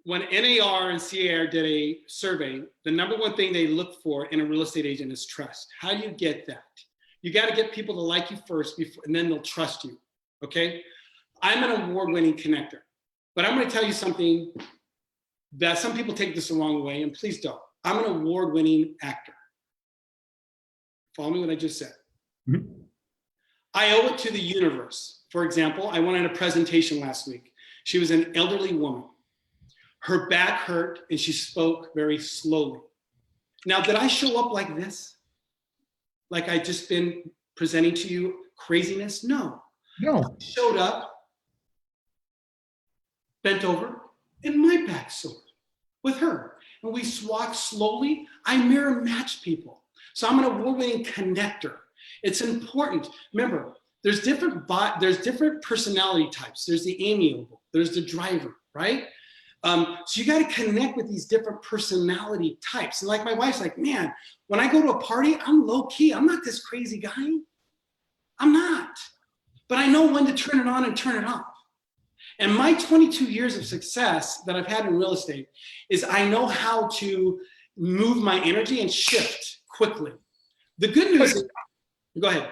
When NAR and CAR did a survey, the number one thing they look for in a real estate agent is trust. How do you get that? You got to get people to like you first, before, and then they'll trust you, okay? I'm an award-winning connector, but I'm going to tell you something that some people take this the wrong way, and please don't. I'm an award-winning actor. Follow me what I just said. Mm-hmm. I owe it to the universe. For example, I went on a presentation last week. She was an elderly woman. Her back hurt and she spoke very slowly. Now, did I show up like this? Like I just been presenting to you craziness? No. I showed up, bent over, and my back sore with her. And we walked slowly. I mirror match people. So I'm an award-winning connector. It's important. Remember, there's different personality types. There's the amiable, there's the driver, right? So you got to connect with these different personality types. And like my wife's like, man, when I go to a party, I'm low key. I'm not this crazy guy. I'm not. But I know when to turn it on and turn it off. And my 22 years of success that I've had in real estate is I know how to move my energy and shift quickly. The good news is, go ahead.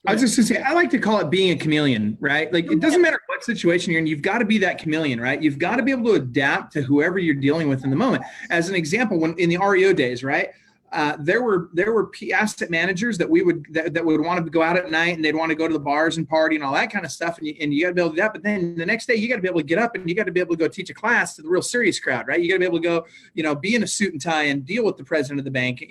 I was just going to say, I like to call it being a chameleon, right? Like, it doesn't matter what situation you're in, you've got to be that chameleon, right? You've got to be able to adapt to whoever you're dealing with in the moment. As an example, when in the REO days, right? There were asset managers that would want to go out at night, and they'd want to go to the bars and party and all that kind of stuff. And you got to be able to do that. But then the next day you got to be able to get up and you got to be able to go teach a class to the real serious crowd, right? You got to be able to go, be in a suit and tie and deal with the president of the bank,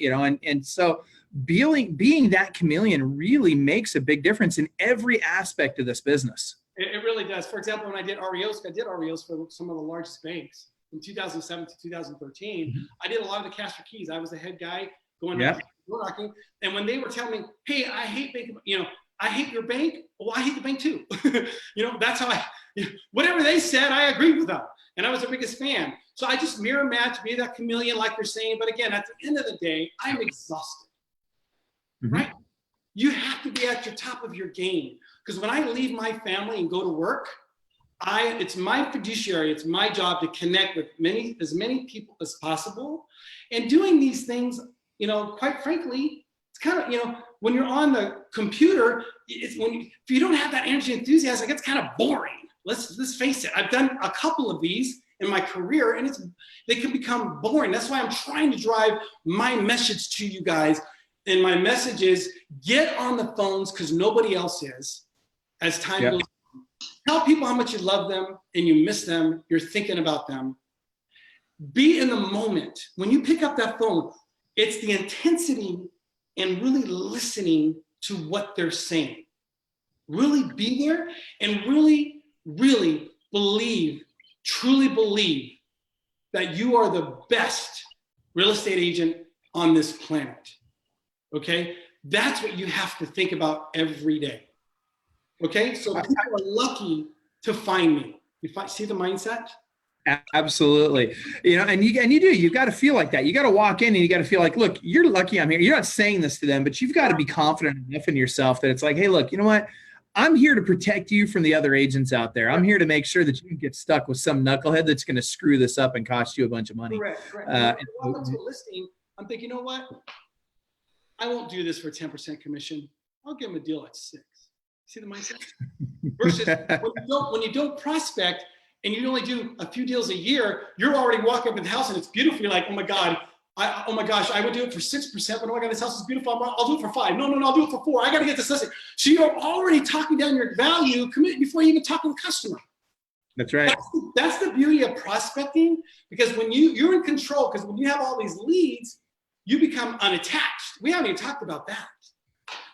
and so being that chameleon really makes a big difference in every aspect of this business. It really does. For example, when I did REOs for some of the largest banks from 2007 to 2013. Mm-hmm. I did a lot of the cash for keys. I was the head guy going door knocking. And when they were telling me, hey, I hate bank, I hate your bank. Well, I hate the bank too. That's how whatever they said, I agreed with them. And I was the biggest fan. So I just mirror match, be that chameleon like you're saying. But again, at the end of the day, I'm exhausted. Mm-hmm. Right? You have to be at your top of your game. Because when I leave my family and go to work, it's my fiduciary, it's my job to connect with as many people as possible. And doing these things, quite frankly, it's kind of, when you're on the computer, if you don't have that energy and enthusiasm, it's kind of boring. Let's face it. I've done a couple of these in my career, and they can become boring. That's why I'm trying to drive my message to you guys. And my message is, get on the phones because nobody else is. as time goes on. Tell people how much you love them and you miss them. You're thinking about them. Be in the moment. When you pick up that phone, it's the intensity and really listening to what they're saying. Really be there and really, really believe, truly believe that you are the best real estate agent on this planet. Okay? That's what you have to think about every day. Okay? So people are lucky to find me. See the mindset? Absolutely. You know, and you've got to feel like that. You got to walk in and you got to feel like, look, you're lucky I'm here. You're not saying this to them, but you've got to be confident enough in yourself that it's like, hey, look, you know what? I'm here to protect you from the other agents out there. I'm here to make sure that you don't get stuck with some knucklehead that's going to screw this up and cost you a bunch of money. Correct. When I walk up to a listing, I'm thinking, you know what? I won't do this for 10% commission. I'll give them a deal at 6. See the mindset? Versus when you don't prospect and you only do a few deals a year, you're already walking up in the house and it's beautiful. You're like, oh my God, oh my gosh, I would do it for 6%, but oh my God, this house is beautiful. I'll do it for 5. No, I'll do it for 4. I got to get this listing. So you're already talking down your value commit before you even talk to the customer. That's right. That's the beauty of prospecting, because when you're in control, because when you have all these leads, you become unattached. We haven't even talked about that.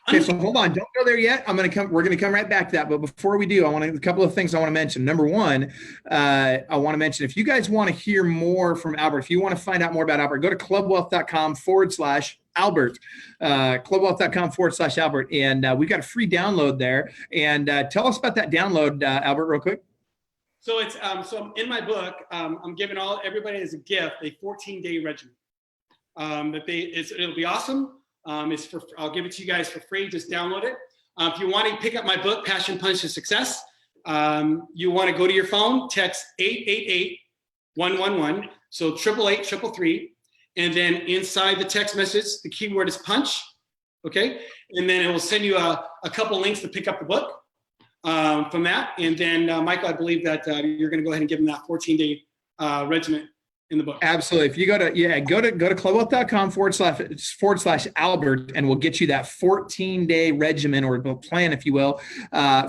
Okay, so hold on, don't go there yet. We're gonna come right back to that. But before we do, a couple of things I want to mention. Number one, I want to mention, if you guys want to hear more from Albert, if you want to find out more about Albert, go to clubwealth.com/Albert, clubwealth.com/Albert. And we've got a free download there. And tell us about that download, Albert, real quick. So it's so in my book, I'm giving everybody as a gift a 14-day regimen. It'll be awesome. I'll give it to you guys for free. Just download it. If you want to pick up my book, Passion Punch to Success, you want to go to your phone, text 888-111, so 888-333, and then inside the text message, the keyword is punch, okay? And then it will send you a couple links to pick up the book from that. And then, Michael, I believe that you're going to go ahead and give them that 14-day regimen in the book. Absolutely. If you go to clubwealth.com/Albert, and we'll get you that 14-day regimen or plan, if you will,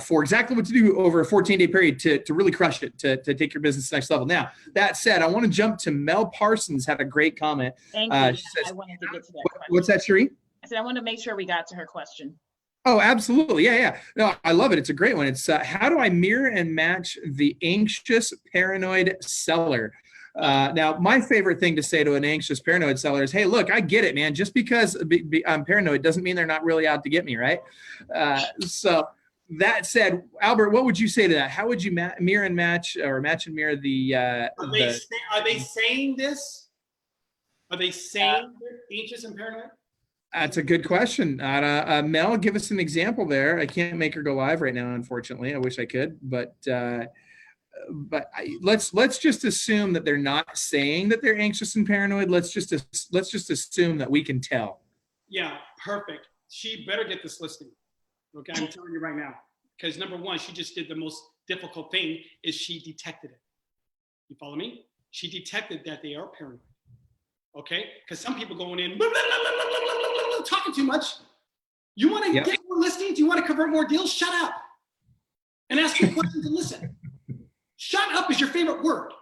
for exactly what to do over a 14-day period to really crush it, to take your business to the next level. Now, that said, I want to jump to Mel Parsons. Had a great comment. Thank you. She says, I wanted to get to that question. What's that, Cherie? I said, I want to make sure we got to her question. Oh, absolutely. Yeah. No, I love it. It's a great one. It's how do I mirror and match the anxious, paranoid seller? Now, my favorite thing to say to an anxious, paranoid seller is, hey, look, I get it, man. Just because I'm paranoid doesn't mean they're not really out to get me, right? So that said, Albert, what would you say to that? How would you mirror and match, or match and mirror the... Are they saying this? Are they saying they're anxious and paranoid? That's a good question. Mel, give us an example there. I can't make her go live right now, unfortunately. I wish I could, but let's just assume that they're not saying that they're anxious and paranoid. Let's just assume that we can tell. Yeah, perfect. She better get this listing. Okay, I'm telling you right now. Because number one, she just did the most difficult thing, is she detected it. You follow me? She detected that they are paranoid. Okay? Because some people going in, blah, blah, blah, blah, blah, blah, blah, talking too much. You want to get more listings? You want to convert more deals? Shut up. And ask your questions and listen. Shut up is your favorite word.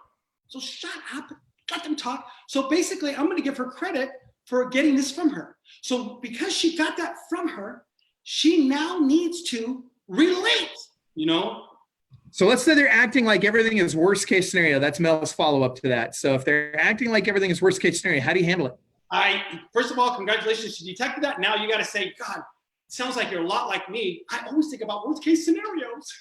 So shut up, let them talk. So basically, I'm going to give her credit for getting this from her. So because she got that from her, she now needs to relate, you know? So let's say they're acting like everything is worst case scenario. That's Mel's follow-up to that. So if they're acting like everything is worst case scenario, how do you handle it? First of all, congratulations, you detected that. Now you got to say, God, it sounds like you're a lot like me. I always think about worst case scenarios.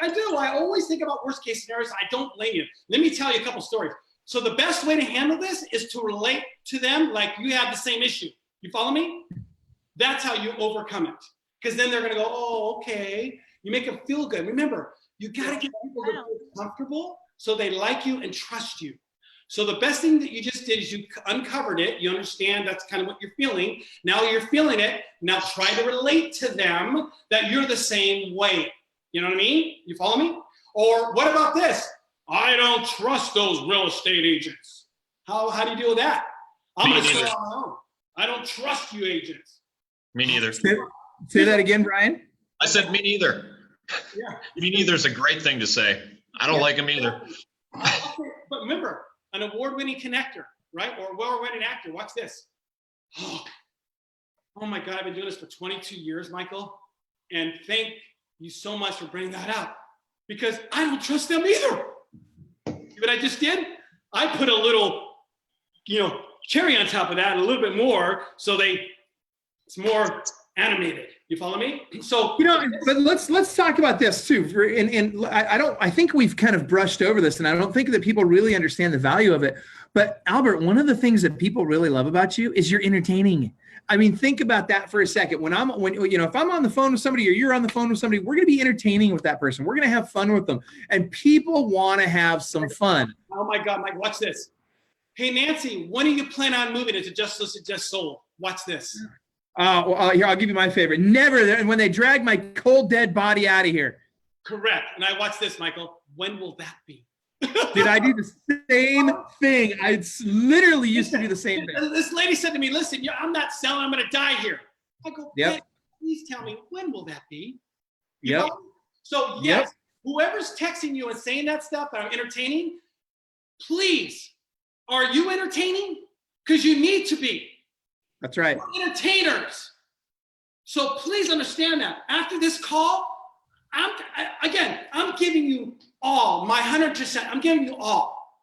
I do. I always think about worst case scenarios. I don't blame you. Let me tell you a couple stories. So the best way to handle this is to relate to them like you have the same issue. You follow me? That's how you overcome it. Because then they're going to go, oh, okay. You make them feel good. Remember, you got to get people to feel comfortable so they like you and trust you. So the best thing that you just did is you uncovered it. You understand that's kind of what you're feeling. Now you're feeling it. Now try to relate to them that you're the same way. You know what I mean? You follow me? Or what about this? I don't trust those real estate agents. How do you deal with that? I'm going to start on my own. I don't trust you agents. Me neither. Say that again, Brian. I said, me neither. Yeah. Me neither is a great thing to say. I don't like them either. Okay, but remember, an award-winning connector, right? Or award-winning actor. Watch this. Oh my God, I've been doing this for 22 years, Michael. And thank you so much for bringing that up, because I don't trust them either. See what I just did? I put a little, cherry on top of that, a little bit more, so it's more animated. You follow me? So but let's talk about this too. And I think we've kind of brushed over this, and I don't think that people really understand the value of it. But Albert, one of the things that people really love about you is you're entertaining. I mean, think about that for a second. If I'm on the phone with somebody or you're on the phone with somebody, we're going to be entertaining with that person. We're going to have fun with them, and people want to have some fun. Oh my God, Mike, watch this. Hey, Nancy, when do you plan on moving into Just Listen, Just Sold? Watch this. Here, I'll give you my favorite. Never. And when they drag my cold, dead body out of here. Correct. And I watch this, Michael. When will that be? Did I do the same thing? I literally used to do the same thing. This lady said to me, listen, I'm not selling. I'm going to die here. I go, yep. Please tell me, when will that be? Yep. So, yes, whoever's texting you and saying that stuff that I'm entertaining, please, are you entertaining? Because you need to be. That's right. We're entertainers. So please understand that. After this call, I'm giving you all, my 100%. I'm giving you all.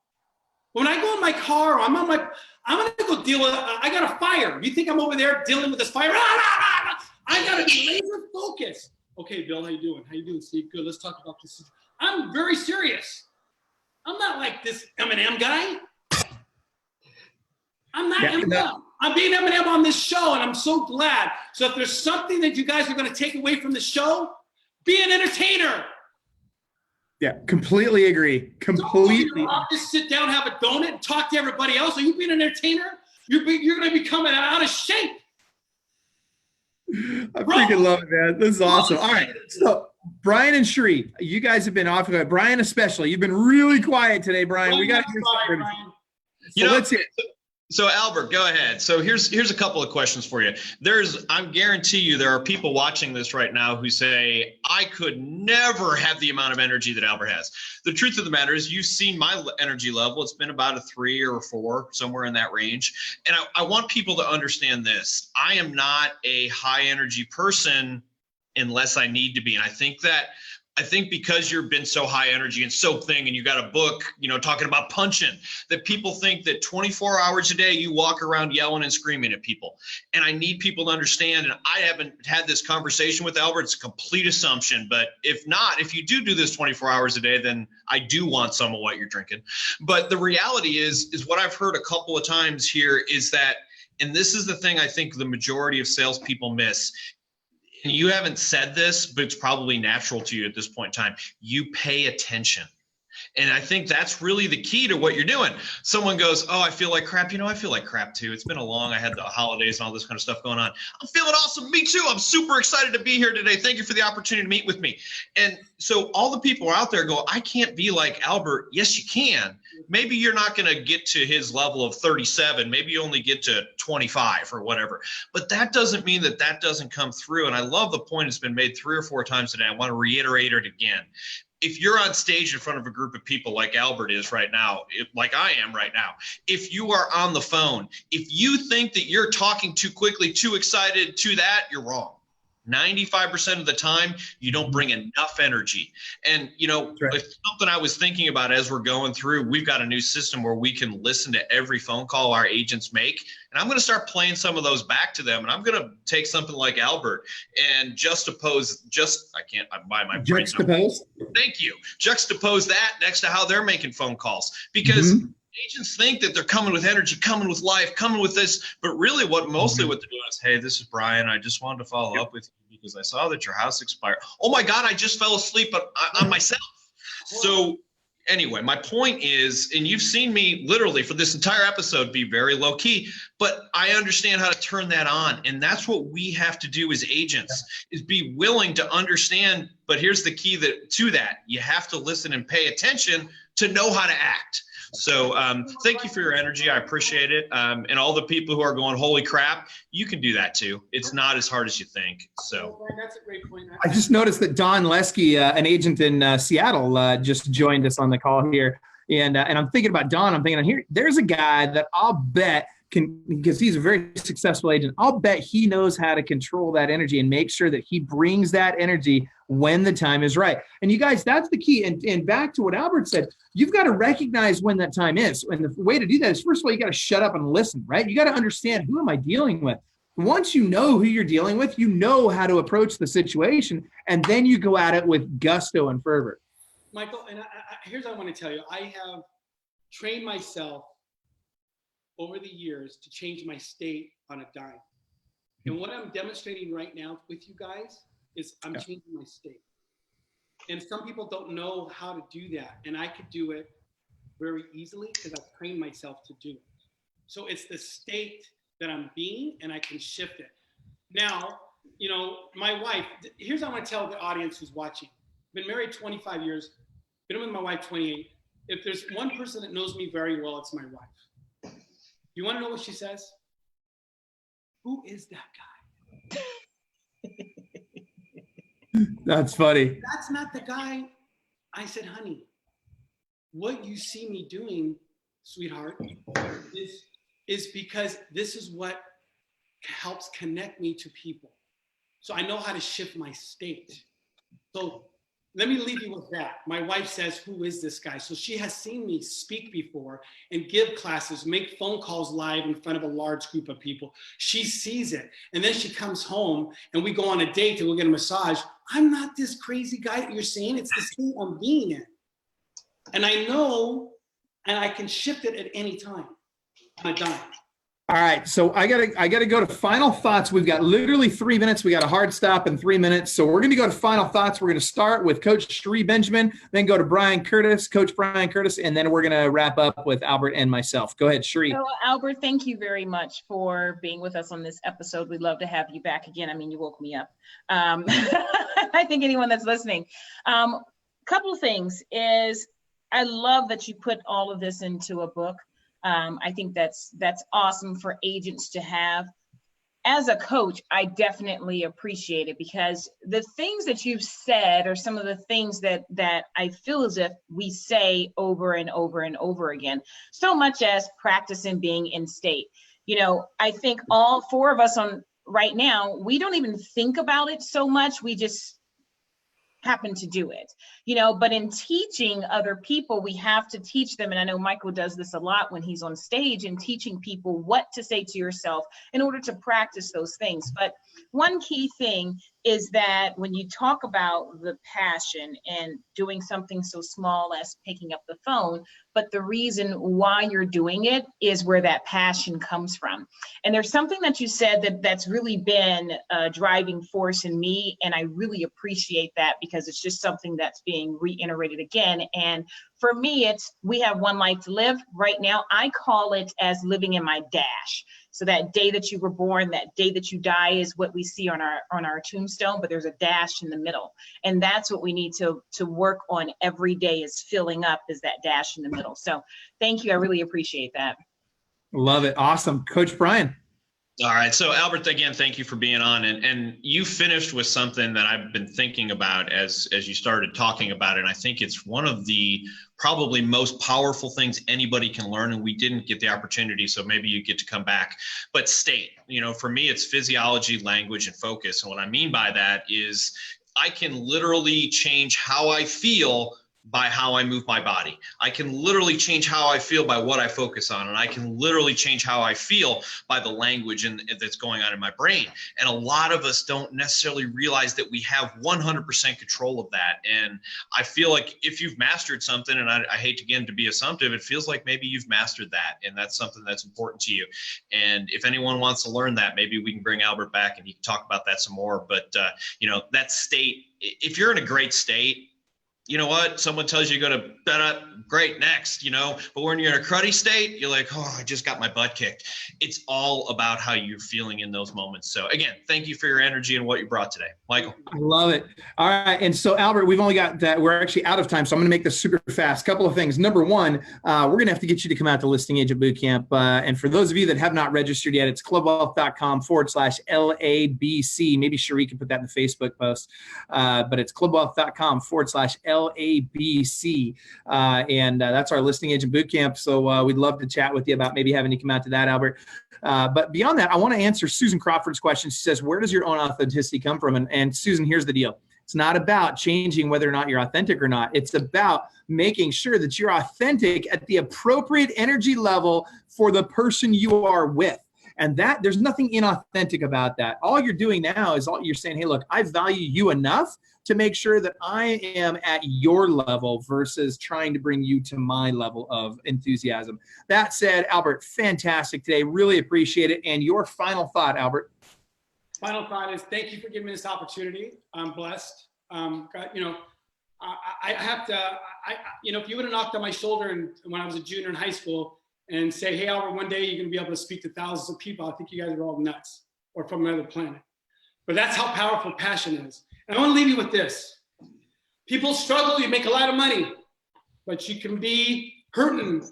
When I go in my car, I'm going to go deal with, I got a fire. You think I'm over there dealing with this fire? I got to be laser focused. Okay, Bill, how you doing? How you doing, Steve? Good, let's talk about this. I'm very serious. I'm not like this M&M guy. I'm not M&M. I'm being M&M on this show, and I'm so glad. So if there's something that you guys are going to take away from the show, be an entertainer. Yeah, completely agree. Completely. Don't just sit down, have a donut, and talk to everybody else. Are you being an entertainer? You're going to be coming out of shape. I freaking love it, man. This is awesome. All right, so Brian and Sheree, you guys have been off. Brian especially, you've been really quiet today, Brian. We got to hear something. So let's hear it. So Albert, go ahead. So here's a couple of questions for you. I guarantee you there are people watching this right now who say, I could never have the amount of energy that Albert has. The truth of the matter is you've seen my energy level. It's been about a 3 or 4, somewhere in that range. And I want people to understand this. I am not a high energy person unless I need to be. And I think because you've been so high energy and so thing, and you got a book, talking about punching, that people think that 24 hours a day you walk around yelling and screaming at people. And I need people to understand, and I haven't had this conversation with Albert, it's a complete assumption, but if you do this 24 hours a day, then I do want some of what you're drinking. But the reality is what I've heard a couple of times here is that, and this is the thing I think the majority of salespeople miss. And you haven't said this, but it's probably natural to you at this point in time. You pay attention. And I think that's really the key to what you're doing. Someone goes, oh, I feel like crap. I feel like crap too. It's been I had the holidays and all this kind of stuff going on. I'm feeling awesome. Me too. I'm super excited to be here today. Thank you for the opportunity to meet with me. And so all the people out there go, I can't be like Albert. Yes, you can. Maybe you're not going to get to his level of 37. Maybe you only get to 25 or whatever. But that doesn't mean that doesn't come through. And I love the point that's been made 3 or 4 times today. I want to reiterate it again. If you're on stage in front of a group of people like Albert is right now, like I am right now, if you are on the phone, if you think that you're talking too quickly, too excited to that, you're wrong. 95% of the time, you don't bring enough energy. And, right. It's something I was thinking about as we're going through, we've got a new system where we can listen to every phone call our agents make. And I'm going to start playing some of those back to them. And I'm going to take something like Albert and juxtapose that next to how they're making phone calls. Because agents think that they're coming with energy, coming with life, coming with this, but really what they're doing is, hey, this is Brian. I just wanted to follow up with you because I saw that your house expired. Oh my God, I just fell asleep on myself. So anyway, my point is, and you've seen me literally for this entire episode be very low key, but I understand how to turn that on. And that's what we have to do as agents is be willing to understand. But here's the key to that. You have to listen and pay attention to know how to act. So thank you for your energy. I appreciate it. And all the people who are going, holy crap, you can do that too. It's not as hard as you think. So That's a great point. I just noticed that Don Lesky, an agent in Seattle, just joined us on the call here. And I'm thinking about Don. I'm thinking, here, there's a guy that I'll bet can, because he's a very successful agent, I'll bet he knows how to control that energy and make sure that he brings that energy when the time is right. And you guys, that's the key. And back to what Albert said, you've got to recognize when that time is. And the way to do that is, first of all, you got to shut up and listen, right? You got to understand, who am I dealing with? Once you know who you're dealing with, you know how to approach the situation, and then you go at it with gusto and fervor. Michael, and here's what I want to tell you. I have trained myself over the years to change my state on a dime. And what I'm demonstrating right now with you guys is I'm changing my state. And some people don't know how to do that. And I could do it very easily because I've trained myself to do it. So it's the state that I'm being, and I can shift it. Now, you know, my wife, here's what I want to tell the audience who's watching. I've been married 25 years, been with my wife 28. If there's one person that knows me very well, it's my wife. You want to know what she says? Who is that guy? That's funny. That's not the guy. I said, honey, what you see me doing, sweetheart, is because this is what helps connect me to people. So I know how to shift my state. So let me leave you with that. My wife says, who is this guy? So she has seen me speak before and give classes, make phone calls live in front of a large group of people. She sees it. And then she comes home and we go on a date and we'll get a massage. I'm not this crazy guy that you're seeing. It's the state I'm being in. And I know, and I can shift it at any time on a dime. All right, so I gotta go to final thoughts. We've got literally 3 minutes. We got a hard stop in 3 minutes. So we're gonna go to final thoughts. We're gonna start with Coach Sheree Benjamin, then go to Brian Curtis, Coach Brian Curtis, and then we're gonna wrap up with Albert and myself. Go ahead, Sheree. So, Albert, thank you very much for being with us on this episode. We'd love to have you back again. I mean, you woke me up. I think anyone that's listening. Couple of things is, I love that you put all of this into a book. I think that's awesome for agents to have. As a coach, I definitely appreciate it, because the things that you've said are some of the things that I feel as if we say over and over and over again, so much as practicing being in state. You know, I think all four of us on right now, we don't even think about it so much. We just happen to do it, you know, but in teaching other people, we have to teach them. And I know Michael does this a lot when he's on stage and teaching people what to say to yourself in order to practice those things. But one key thing is that when you talk about the passion and doing something so small as picking up the phone, but the reason why you're doing it is where that passion comes from. And there's something that you said that's really been a driving force in me, and I really appreciate that, because it's just something that's being reiterated again. And for me, it's, we have one life to live. Right now, I call it as living in my dash. So that day that you were born, that day that you die is what we see on our tombstone, but there's a dash in the middle. And that's what we need to work on every day, is filling up, is that dash in the middle. So thank you. I really appreciate that. Love it. Awesome. Coach Brian. All right. So Albert, again, thank you for being on. And you finished with something that I've been thinking about as you started talking about it. And I think it's one of the probably most powerful things anybody can learn. And we didn't get the opportunity, so maybe you get to come back. But state, you know, for me, it's physiology, language, and focus. And what I mean by that is I can literally change how I feel by how I move my body. I can literally change how I feel by what I focus on. And I can literally change how I feel by the language that's going on in my brain. And a lot of us don't necessarily realize that we have 100% control of that. And I feel like if you've mastered something, and I hate again to be assumptive, it feels like maybe you've mastered that. And that's something that's important to you. And if anyone wants to learn that, maybe we can bring Albert back and he can talk about that some more. But, you know, that state, if you're in a great state, you know what? Someone tells you you're going to bet up, great, next, you know, but when you're in a cruddy state, you're like, oh, I just got my butt kicked. It's all about how you're feeling in those moments. So again, thank you for your energy and what you brought today. Michael. I love it. All right. And so Albert, we've only got that. We're actually out of time. So I'm going to make this super fast. Couple of things. Number one, we're going to have to get you to come out to Listing Agent Bootcamp. And for those of you that have not registered yet, it's clubwealth.com/LABC. Maybe Cherie can put that in the Facebook post. But it's clubwealth.com/LABC. And that's our Listing Agent Bootcamp. So we'd love to chat with you about maybe having you come out to that, Albert. But beyond that, I want to answer Susan Crawford's question. She says, where does your own authenticity come from? And Susan, here's the deal. It's not about changing whether or not you're authentic or not. It's about making sure that you're authentic at the appropriate energy level for the person you are with. And that there's nothing inauthentic about that. All you're doing now is you're saying, hey, look, I value you enough to make sure that I am at your level versus trying to bring you to my level of enthusiasm. That said, Albert, fantastic today. Really appreciate it. And your final thought, Albert? Final thought is thank you for giving me this opportunity. I'm blessed. You know, I have to, you know, if you would have knocked on my shoulder when I was a junior in high school and say, hey, Albert, one day you're going to be able to speak to thousands of people, I think you guys are all nuts or from another planet. But that's how powerful passion is. And I want to leave you with this. People struggle, you make a lot of money, but you can be hurting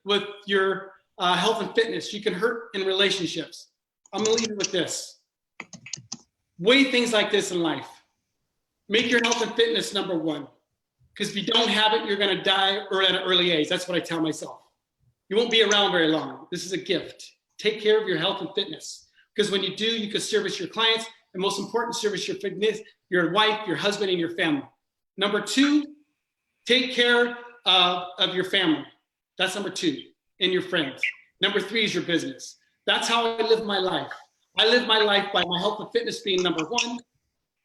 with your health and fitness. You can hurt in relationships. I'm going to leave you with this. Weigh things like this in life. Make your health and fitness number one. Because if you don't have it, you're going to die at an early age. That's what I tell myself. You won't be around very long. This is a gift. Take care of your health and fitness. Because when you do, you can service your clients, and most important, service your fitness, your wife, your husband, and your family. Number two, take care of your family. That's number two, and your friends. Number three is your business. That's how I live my life. I live my life by my health and fitness being number one,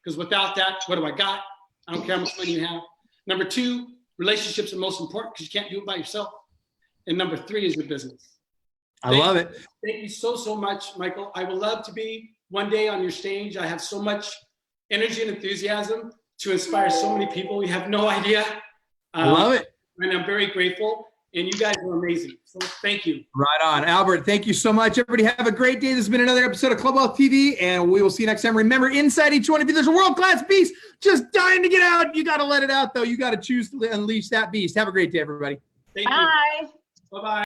because without that, what do I got? I don't care how much money you have. Number two, relationships are most important because you can't do it by yourself. And number three is your business. I love it. Thank you so much, Michael. I would love to be one day on your stage. I have so much energy and enthusiasm to inspire so many people. You have no idea. I love it. And I'm very grateful. And you guys are amazing. So thank you. Right on. Albert, thank you so much. Everybody have a great day. This has been another episode of Club Wealth TV, and we will see you next time. Remember, inside each one of you, there's a world-class beast just dying to get out. You got to let it out, though. You got to choose to unleash that beast. Have a great day, everybody. Thank you. Bye. Bye-bye.